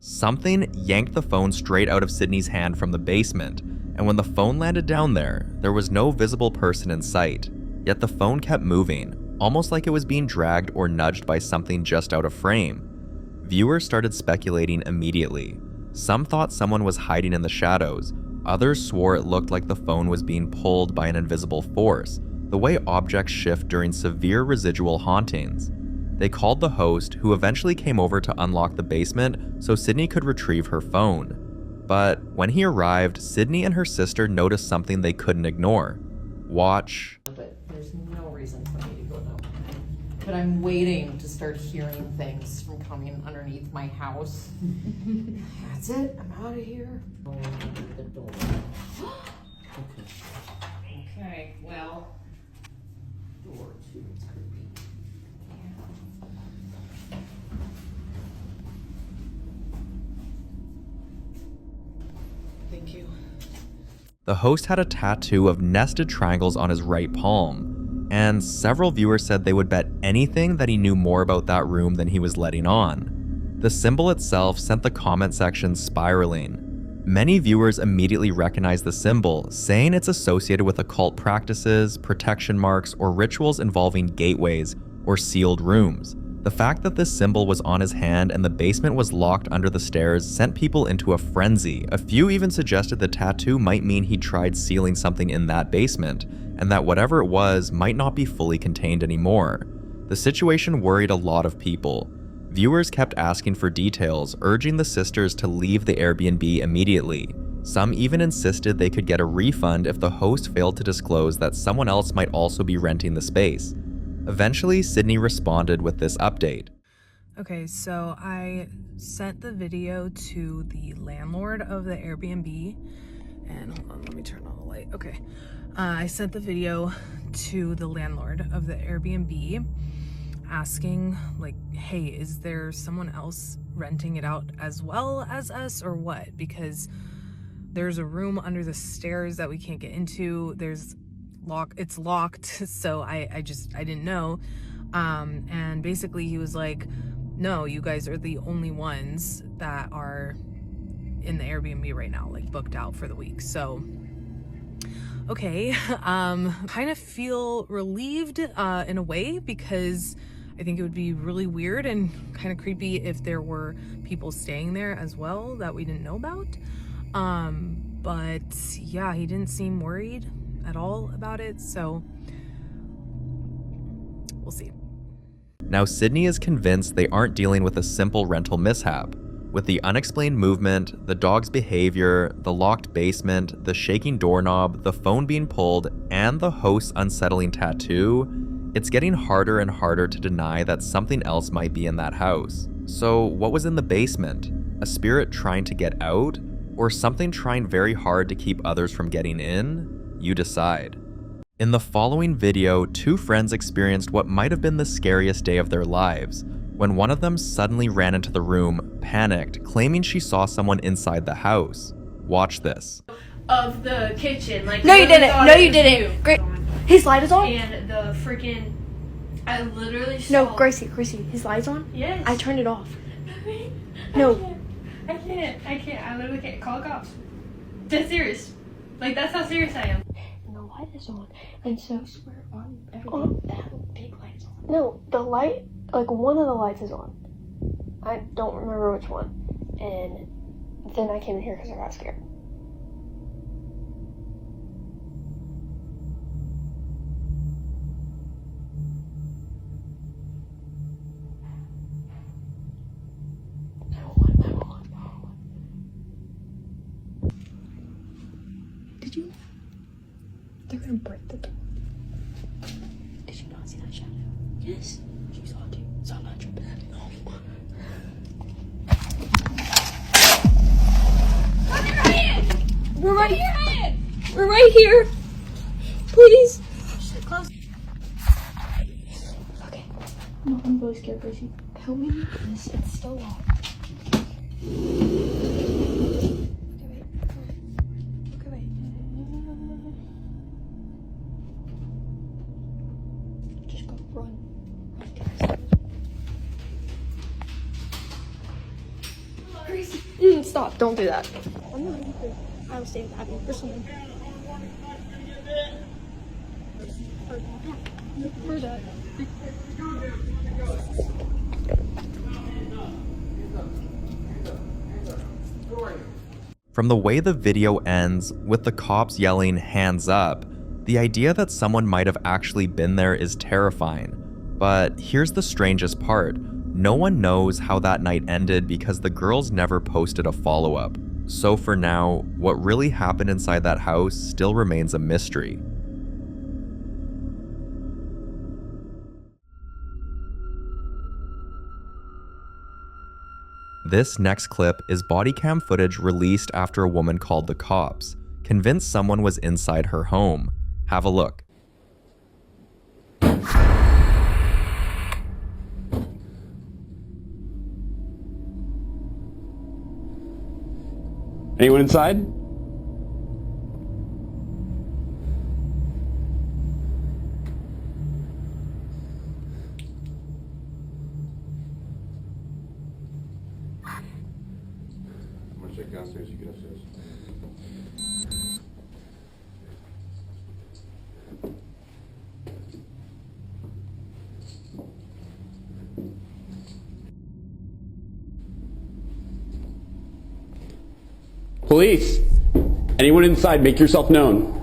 Something yanked the phone straight out of Sydney's hand from the basement, and when the phone landed down there was no visible person in sight. Yet the phone kept moving, almost like it was being dragged or nudged by something just out of frame. Viewers started speculating immediately. Some thought someone was hiding in the shadows, others swore it looked like the phone was being pulled by an invisible force, the way objects shift during severe residual hauntings. They called the host, who eventually came over to unlock the basement so Sydney could retrieve her phone. But when he arrived, Sydney and her sister noticed something they couldn't ignore. Watch. But there's no reason for me to go that way. But I'm waiting to start hearing things from coming underneath my house. That's it. I'm out of here. The door. Okay, well, door too. It's creepy. Thank you. The host had a tattoo of nested triangles on his right palm, and several viewers said they would bet anything that he knew more about that room than he was letting on. The symbol itself sent the comment section spiraling. Many viewers immediately recognized the symbol, saying it's associated with occult practices, protection marks, or rituals involving gateways or sealed rooms. The fact that this symbol was on his hand and the basement was locked under the stairs sent people into a frenzy. A few even suggested the tattoo might mean he tried sealing something in that basement, and that whatever it was might not be fully contained anymore. The situation worried a lot of people. Viewers kept asking for details, urging the sisters to leave the Airbnb immediately. Some even insisted they could get a refund if the host failed to disclose that someone else might also be renting the space. Eventually, Sydney responded with this update. Okay, so I sent the video to the landlord of the Airbnb, and hold on, let me turn on the light. Okay, I sent the video to the landlord of the Airbnb asking, like, hey, is there someone else renting it out as well as us or what? Because there's a room under the stairs that we can't get into. It's locked, so I didn't know. And basically he was like, no, you guys are the only ones that are in the Airbnb right now, like booked out for the week. So okay, kind of feel relieved in a way, because I think it would be really weird and kind of creepy if there were people staying there as well that we didn't know about. But yeah, he didn't seem worried at all about it, so we'll see. Now, Sydney is convinced they aren't dealing with a simple rental mishap. With the unexplained movement, the dog's behavior, the locked basement, the shaking doorknob, the phone being pulled, and the host's unsettling tattoo, it's getting harder and harder to deny that something else might be in that house. So what was in the basement? A spirit trying to get out? Or something trying very hard to keep others from getting in? You decide. In the following video, two friends experienced what might have been the scariest day of their lives, when one of them suddenly ran into the room, panicked, claiming she saw someone inside the house. Watch this. Of the kitchen, like No, you didn't. No, you didn't. Great. His light is on. And the freaking I literally No, saw... Gracie, his light's on? Yes. I turned it off. No. I can't. I literally can't. Call the cops. That's serious. Like, that's how serious I am. And the light is on. And so, I swear on everything, that big light's on. No, the light, like one of the lights is on. I don't remember which one. And then I came in here because I got scared. Did you? They're gonna break the door. Did you not see that shadow? Yes. You saw it too. So I'm not tripping. We're right. We're right here. Please. Close. Okay. No, I'm really scared, Gracie. Help me with this. It's still locked. Just go run. Gracie. Stop. Don't do that. I'm not going to. I will stay with Abby for someone. Where's that? From the way the video ends, with the cops yelling "hands up," the idea that someone might have actually been there is terrifying. But here's the strangest part. No one knows how that night ended because the girls never posted a follow-up. So for now, what really happened inside that house still remains a mystery. This next clip is body cam footage released after a woman called the cops, convinced someone was inside her home. Have a look. Anyone inside? I'm gonna check downstairs, you get upstairs. Police! Anyone inside, make yourself known.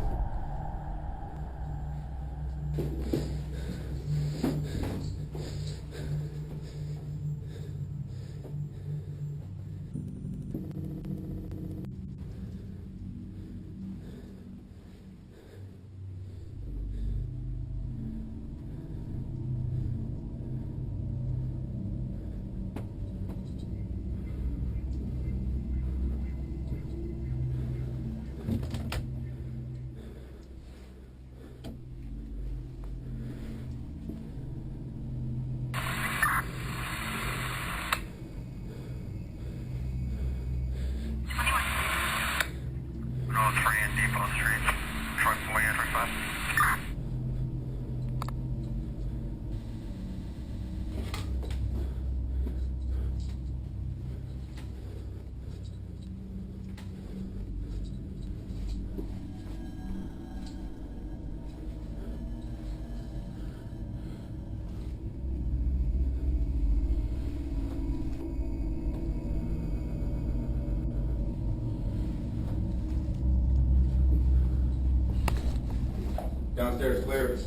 Downstairs clear.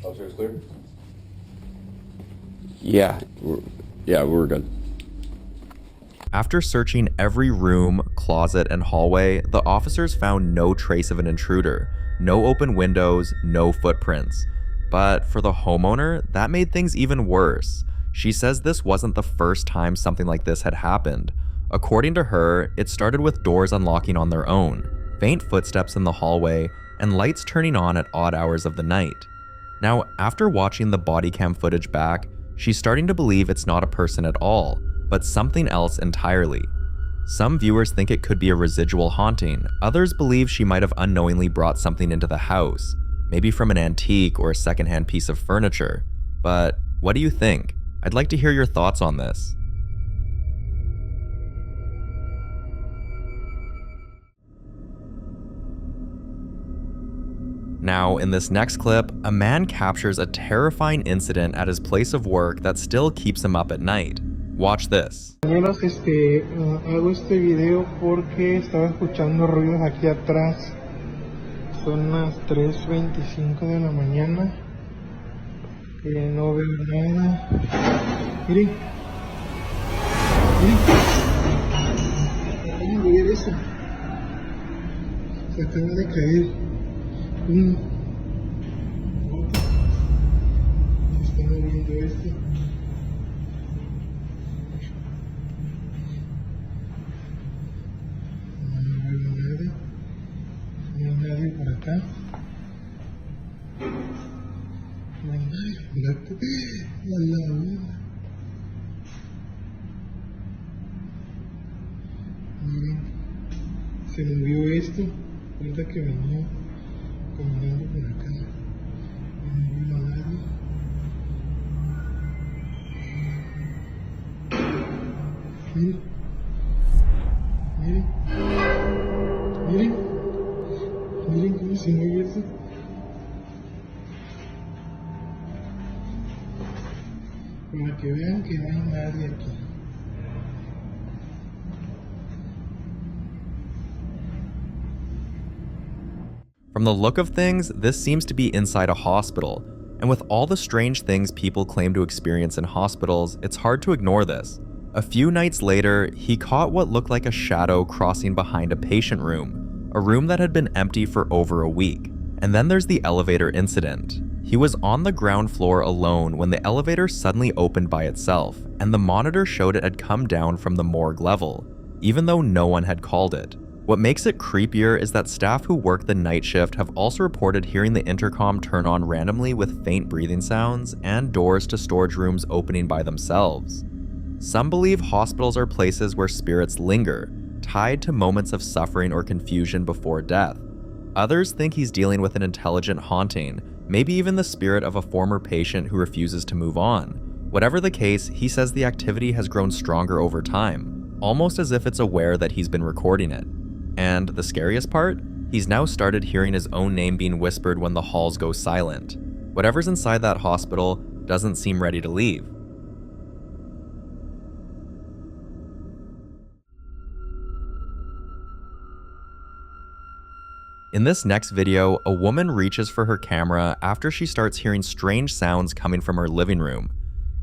Upstairs clear? Yeah, we're good. After searching every room, closet, and hallway, the officers found no trace of an intruder, no open windows, no footprints. But for the homeowner, that made things even worse. She says this wasn't the first time something like this had happened. According to her, it started with doors unlocking on their own, faint footsteps in the hallway, and lights turning on at odd hours of the night. Now, after watching the body cam footage back, she's starting to believe it's not a person at all, but something else entirely. Some viewers think it could be a residual haunting, others believe she might have unknowingly brought something into the house, maybe from an antique or a secondhand piece of furniture. But what do you think? I'd like to hear your thoughts on this. Now, in this next clip, a man captures a terrifying incident at his place of work that still keeps him up at night. Watch this. Compañeros, hago este video porque estaba escuchando ruidos aquí atrás. Son las 3:25 de la mañana. No veo nada. Miren. Miren. Miren ver eso. Se acaba de caer. Se está moviendo esto. No hay nadie por acá. No hay nadie. A la una. Miren, se movió esto. Ahorita que venía caminando por acá. No veo a nadie. Miren. Miren. Miren. Miren cómo se mueve eso. Para que vean que no hay nadie aquí. From the look of things, this seems to be inside a hospital, and with all the strange things people claim to experience in hospitals, it's hard to ignore this. A few nights later, he caught what looked like a shadow crossing behind a patient room, a room that had been empty for over a week. And then there's the elevator incident. He was on the ground floor alone when the elevator suddenly opened by itself, and the monitor showed it had come down from the morgue level, even though no one had called it. What makes it creepier is that staff who work the night shift have also reported hearing the intercom turn on randomly with faint breathing sounds and doors to storage rooms opening by themselves. Some believe hospitals are places where spirits linger, tied to moments of suffering or confusion before death. Others think he's dealing with an intelligent haunting, maybe even the spirit of a former patient who refuses to move on. Whatever the case, he says the activity has grown stronger over time, almost as if it's aware that he's been recording it. And the scariest part? He's now started hearing his own name being whispered when the halls go silent. Whatever's inside that hospital doesn't seem ready to leave. In this next video, a woman reaches for her camera after she starts hearing strange sounds coming from her living room.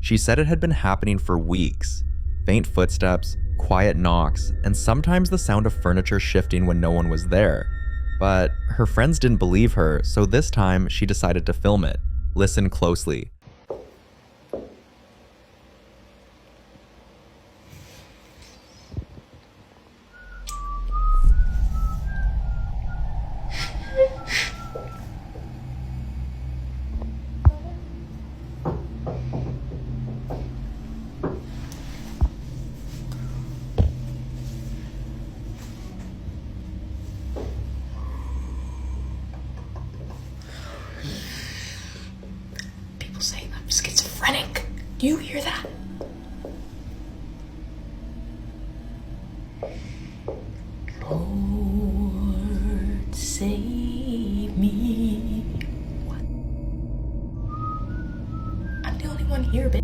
She said it had been happening for weeks. Faint footsteps, quiet knocks, and sometimes the sound of furniture shifting when no one was there. But her friends didn't believe her, so this time she decided to film it. Listen closely. Saying I'm schizophrenic. Do you hear that? Lord, save me. What? I'm the only one here, bitch.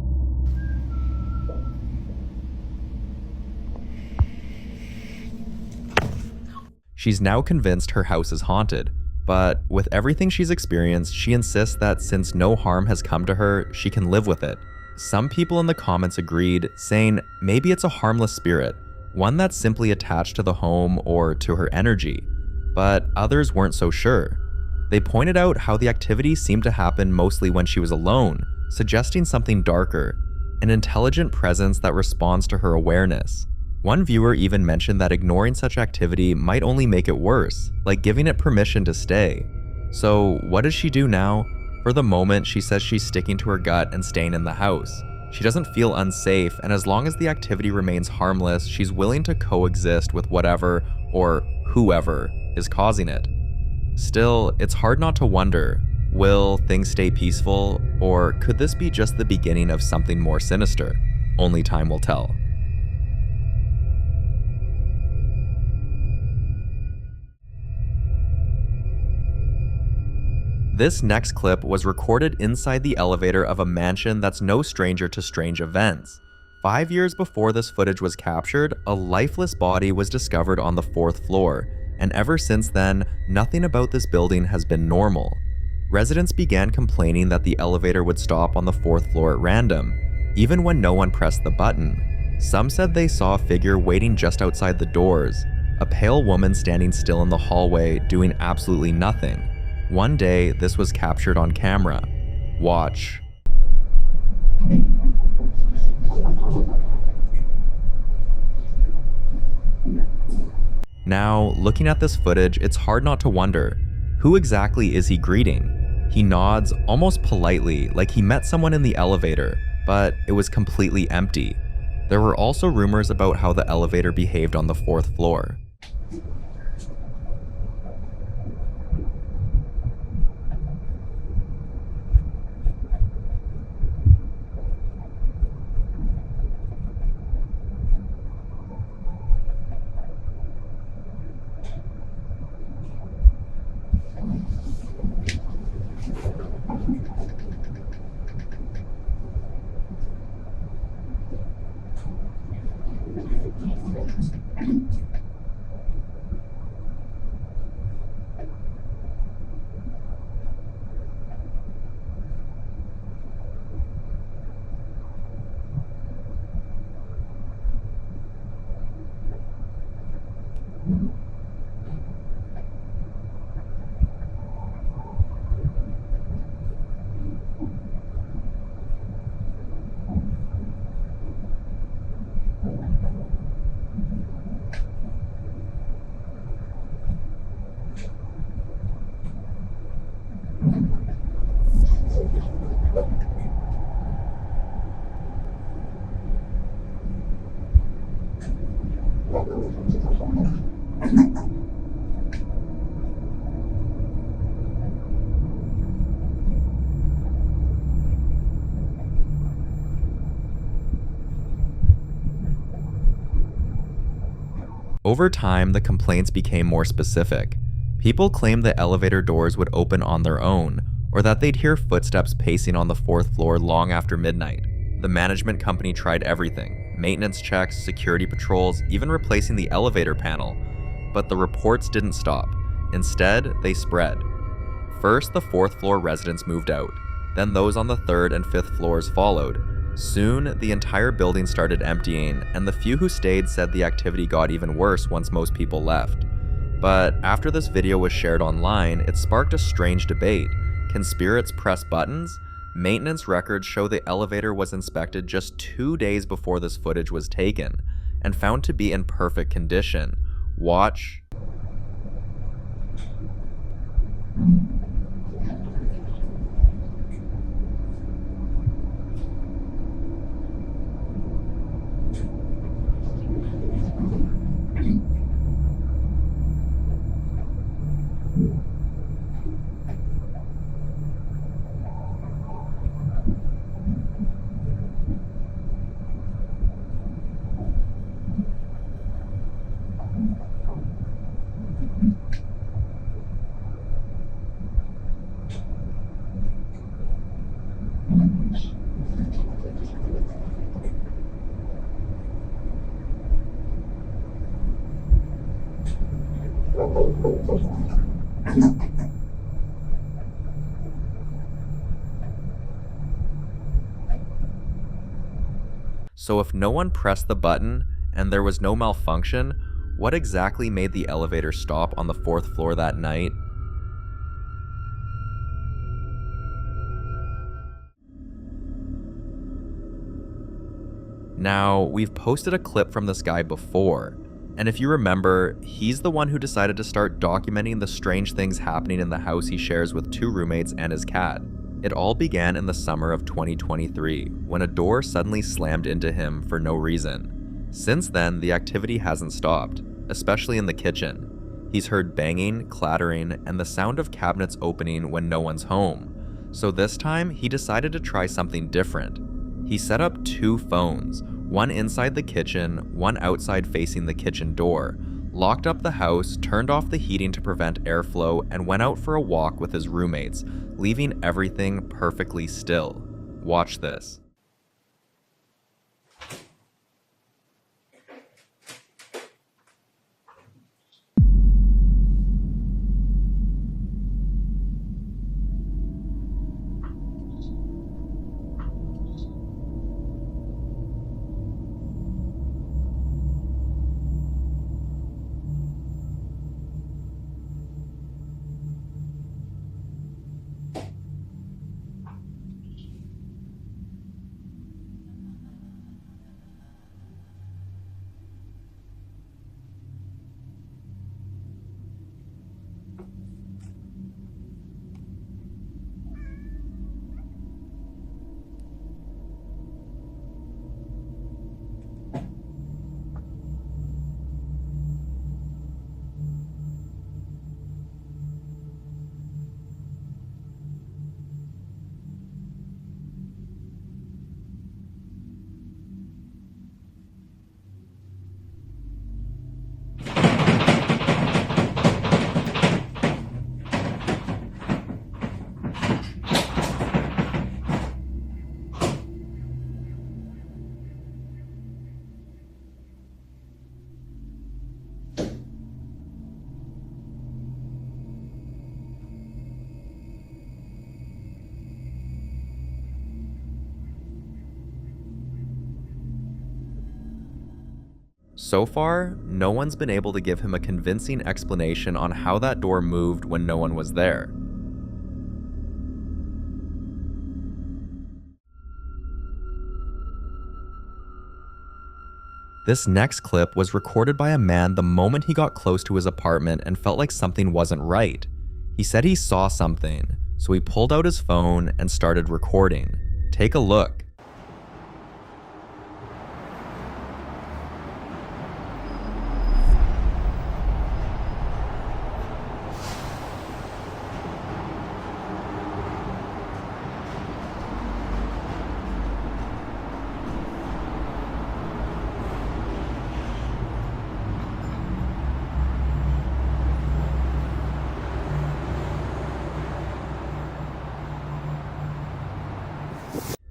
She's now convinced her house is haunted. But with everything she's experienced, she insists that since no harm has come to her, she can live with it. Some people in the comments agreed, saying maybe it's a harmless spirit, one that's simply attached to the home or to her energy, but others weren't so sure. They pointed out how the activity seemed to happen mostly when she was alone, suggesting something darker, an intelligent presence that responds to her awareness. One viewer even mentioned that ignoring such activity might only make it worse, like giving it permission to stay. So what does she do now? For the moment, she says she's sticking to her gut and staying in the house. She doesn't feel unsafe, and as long as the activity remains harmless, she's willing to coexist with whatever or whoever is causing it. Still, it's hard not to wonder, will things stay peaceful, or could this be just the beginning of something more sinister? Only time will tell. This next clip was recorded inside the elevator of a mansion that's no stranger to strange events. 5 years before this footage was captured, a lifeless body was discovered on the 4th floor, and ever since then, nothing about this building has been normal. Residents began complaining that the elevator would stop on the 4th floor at random, even when no one pressed the button. Some said they saw a figure waiting just outside the doors, a pale woman standing still in the hallway doing absolutely nothing. One day, this was captured on camera. Watch. Now, looking at this footage, it's hard not to wonder, who exactly is he greeting? He nods almost politely, like he met someone in the elevator, but it was completely empty. There were also rumors about how the elevator behaved on the 4th floor. Over time, the complaints became more specific. People claimed the elevator doors would open on their own, or that they'd hear footsteps pacing on the 4th floor long after midnight. The management company tried everything: maintenance checks, security patrols, even replacing the elevator panel. But the reports didn't stop. Instead, they spread. First, the 4th floor residents moved out. Then those on the 3rd and 5th floors followed. Soon, the entire building started emptying, and the few who stayed said the activity got even worse once most people left. But after this video was shared online, it sparked a strange debate. Can spirits press buttons? Maintenance records show the elevator was inspected just 2 days before this footage was taken, and found to be in perfect condition. Watch. So if no one pressed the button, and there was no malfunction, what exactly made the elevator stop on the 4th floor that night? Now, we've posted a clip from this guy before, and if you remember, he's the one who decided to start documenting the strange things happening in the house he shares with 2 roommates and his cat. It all began in the summer of 2023, when a door suddenly slammed into him for no reason. Since then, the activity hasn't stopped, especially in the kitchen. He's heard banging, clattering, and the sound of cabinets opening when no one's home. So this time, he decided to try something different. He set up 2 phones, one inside the kitchen, one outside facing the kitchen door, locked up the house, turned off the heating to prevent airflow, and went out for a walk with his roommates, leaving everything perfectly still. Watch this. So far, no one's been able to give him a convincing explanation on how that door moved when no one was there. This next clip was recorded by a man the moment he got close to his apartment and felt like something wasn't right. He said he saw something, so he pulled out his phone and started recording. Take a look.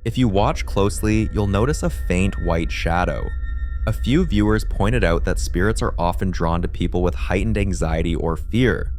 If you watch closely, you'll notice a faint white shadow. A few viewers pointed out that spirits are often drawn to people with heightened anxiety or fear,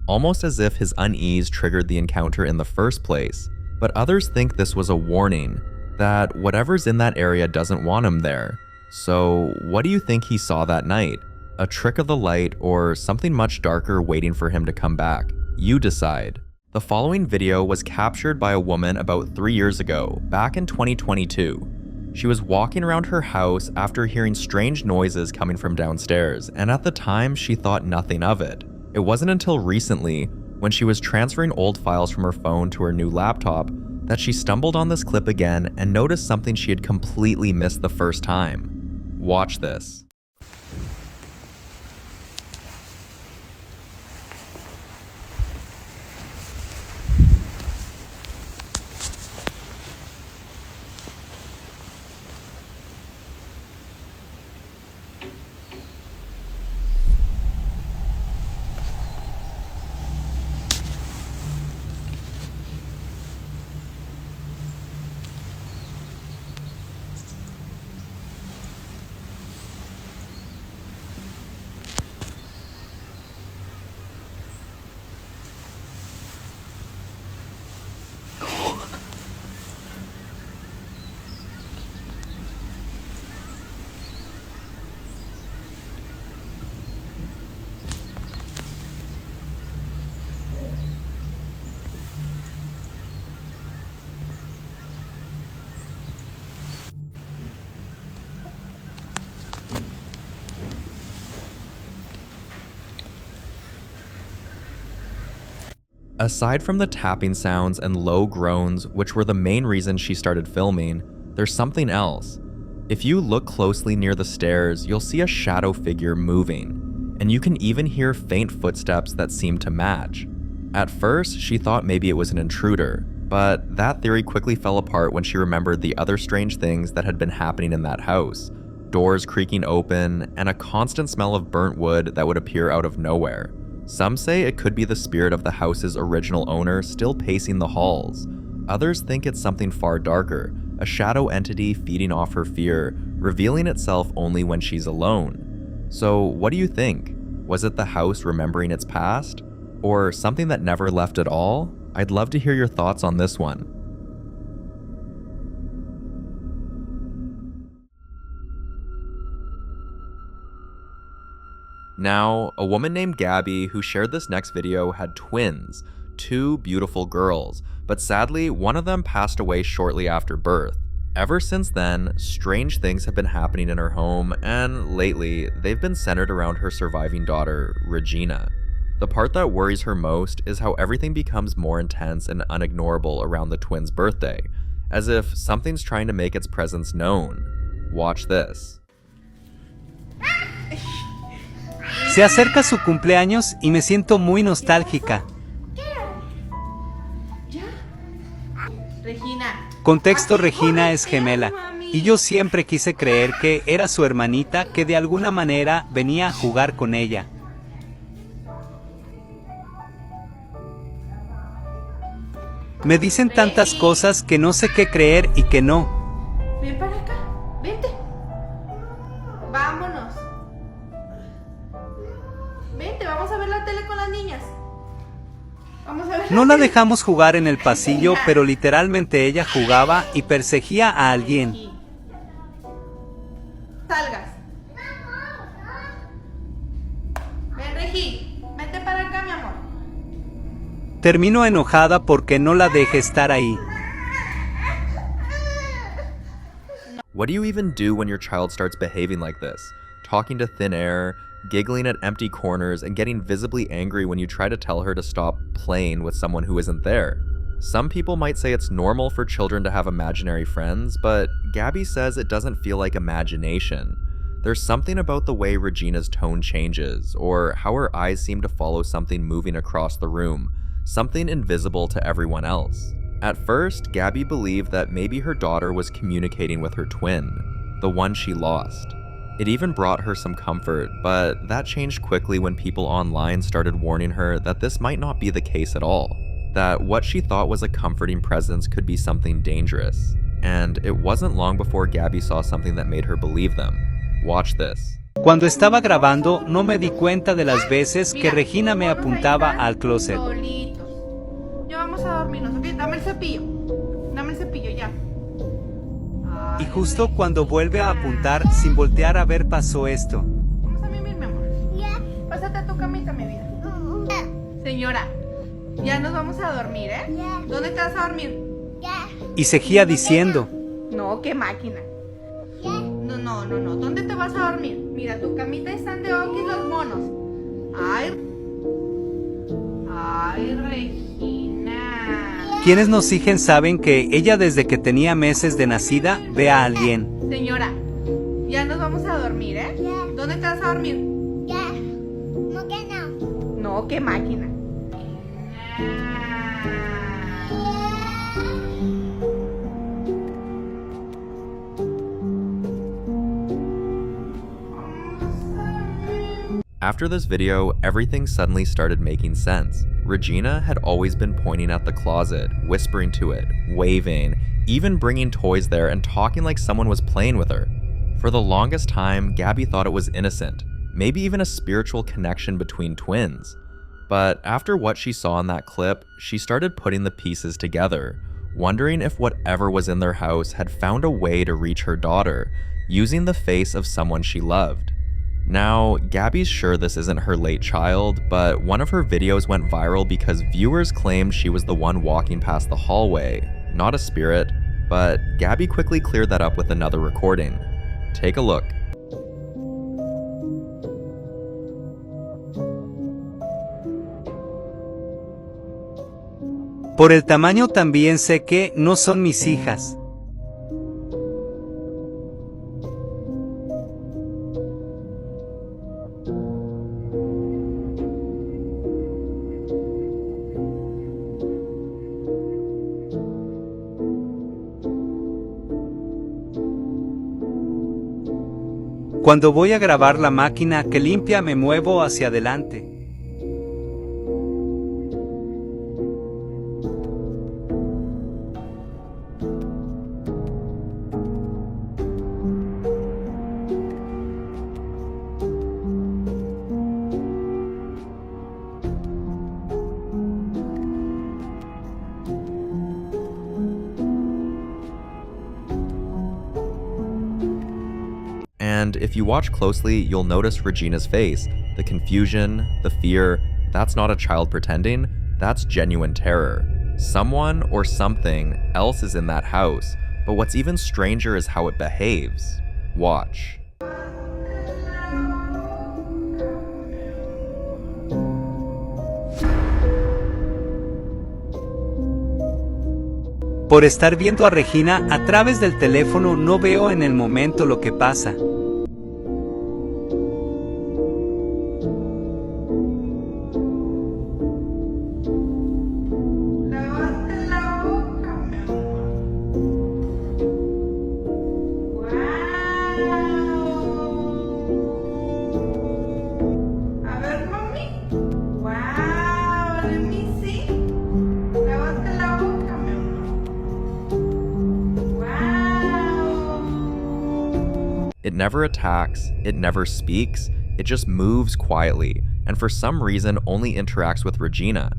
almost as if his unease triggered the encounter in the first place. But others think this was a warning, that whatever's in that area doesn't want him there. So what do you think he saw that night? A trick of the light or something much darker waiting for him to come back? You decide. The following video was captured by a woman about 3 years ago, back in 2022. She was walking around her house after hearing strange noises coming from downstairs, and at the time she thought nothing of it. It wasn't until recently, when she was transferring old files from her phone to her new laptop, that she stumbled on this clip again and noticed something she had completely missed the first time. Watch this. Aside from the tapping sounds and low groans, which were the main reason she started filming, there's something else. If you look closely near the stairs, you'll see a shadow figure moving, and you can even hear faint footsteps that seem to match. At first, she thought maybe it was an intruder, but that theory quickly fell apart when she remembered the other strange things that had been happening in that house. Doors creaking open, and a constant smell of burnt wood that would appear out of nowhere. Some say it could be the spirit of the house's original owner still pacing the halls. Others think it's something far darker, a shadow entity feeding off her fear, revealing itself only when she's alone. So what do you think? Was it the house remembering its past? Or something that never left at all? I'd love to hear your thoughts on this one. Now, a woman named Gabby who shared this next video had twins, 2 beautiful girls, but sadly, one of them passed away shortly after birth. Ever since then, strange things have been happening in her home, and lately, they've been centered around her surviving daughter, Regina. The part that worries her most is how everything becomes more intense and unignorable around the twins' birthday, as if something's trying to make its presence known. Watch this. Se acerca su cumpleaños y me siento muy nostálgica. Contexto: Regina es gemela, y yo siempre quise creer que era su hermanita que de alguna manera venía a jugar con ella. Me dicen tantas cosas que no sé qué creer y qué no. Ven para acá, vente. Vámonos. Vente, vamos a ver la tele con las niñas. Vamos a ver. No la dejamos jugar en el pasillo, pero literalmente ella jugaba y perseguía a alguien. Salgas. Ven, Regi, vente para acá, mi amor. Termino enojada porque no la deje estar ahí. What do you even do when your child starts behaving like this? Talking to thin air, giggling at empty corners, and getting visibly angry when you try to tell her to stop playing with someone who isn't there. Some people might say it's normal for children to have imaginary friends, but Gabby says it doesn't feel like imagination. There's something about the way Regina's tone changes, or how her eyes seem to follow something moving across the room, something invisible to everyone else. At first, Gabby believed that maybe her daughter was communicating with her twin, the one she lost. It even brought her some comfort, but that changed quickly when people online started warning her that this might not be the case at all, that what she thought was a comforting presence could be something dangerous. And it wasn't long before Gabby saw something that made her believe them. Watch this. Cuando estaba grabando, no me di cuenta de las veces que Regina me apuntaba al closet. Ya vamos a dormirnos, ¿ok? Dame el cepillo. Dame el cepillo, ya. Y justo cuando vuelve a apuntar, sin voltear a ver, pasó esto. Vamos a mimir, mi amor. Pásate a tu camita, mi vida. Señora, ya nos vamos a dormir, ¿eh? ¿Dónde te vas a dormir? Y seguía diciendo. No, qué máquina. No. ¿Dónde te vas a dormir? Mira, tu camita están de okis los monos. Ay, Regina. Quienes nos siguen saben que ella desde que tenía meses de nacida ve a alguien. Señora, ya nos vamos a dormir, ¿eh? ¿Dónde te vas a dormir? No, que no. No, qué máquina. After this video, everything suddenly started making sense. Regina had always been pointing at the closet, whispering to it, waving, even bringing toys there and talking like someone was playing with her. For the longest time, Gabby thought it was innocent, maybe even a spiritual connection between twins. But after what she saw in that clip, she started putting the pieces together, wondering if whatever was in their house had found a way to reach her daughter, using the face of someone she loved. Now, Gabby's sure this isn't her late child, but one of her videos went viral because viewers claimed she was the one walking past the hallway, not a spirit, but Gabby quickly cleared that up with another recording. Take a look. Por el tamaño también sé que no son mis hijas. Cuando voy a grabar la máquina que limpia me muevo hacia adelante. And if you watch closely, you'll notice Regina's face. The confusion, the fear, that's not a child pretending, that's genuine terror. Someone or something else is in that house, but what's even stranger is how it behaves. Watch. Por estar viendo a Regina a través del teléfono no veo en el momento lo que pasa. It never attacks, it never speaks, it just moves quietly, and for some reason only interacts with Regina.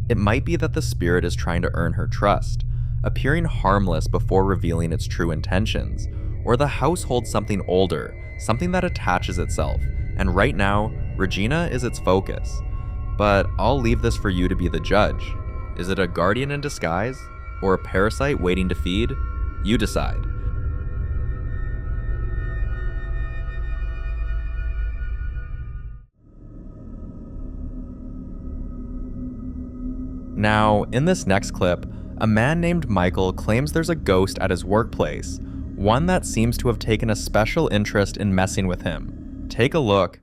It might be that the spirit is trying to earn her trust, appearing harmless before revealing its true intentions, or the house holds something older, something that attaches itself, and right now, Regina is its focus. But I'll leave this for you to be the judge. Is it a guardian in disguise, or a parasite waiting to feed? You decide. Now, in this next clip, a man named Michael claims there's a ghost at his workplace, one that seems to have taken a special interest in messing with him. Take a look.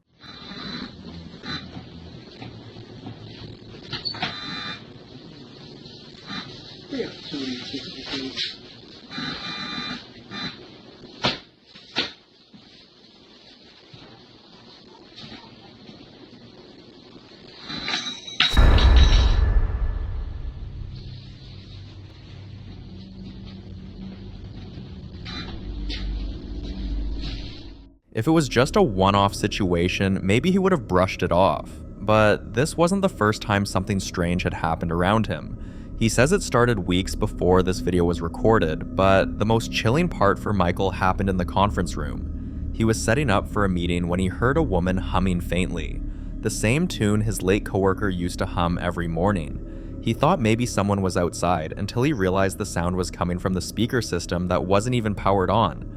If it was just a one-off situation, maybe he would have brushed it off. But this wasn't the first time something strange had happened around him. He says it started weeks before this video was recorded, but the most chilling part for Michael happened in the conference room. He was setting up for a meeting when he heard a woman humming faintly, the same tune his late coworker used to hum every morning. He thought maybe someone was outside until he realized the sound was coming from the speaker system that wasn't even powered on.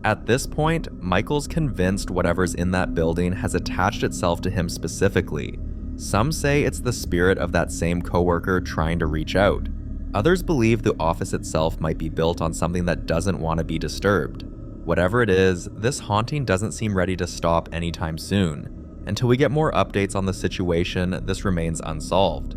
At this point, Michael's convinced whatever's in that building has attached itself to him specifically. Some say it's the spirit of that same coworker trying to reach out. Others believe the office itself might be built on something that doesn't want to be disturbed. Whatever it is, this haunting doesn't seem ready to stop anytime soon. Until we get more updates on the situation, this remains unsolved.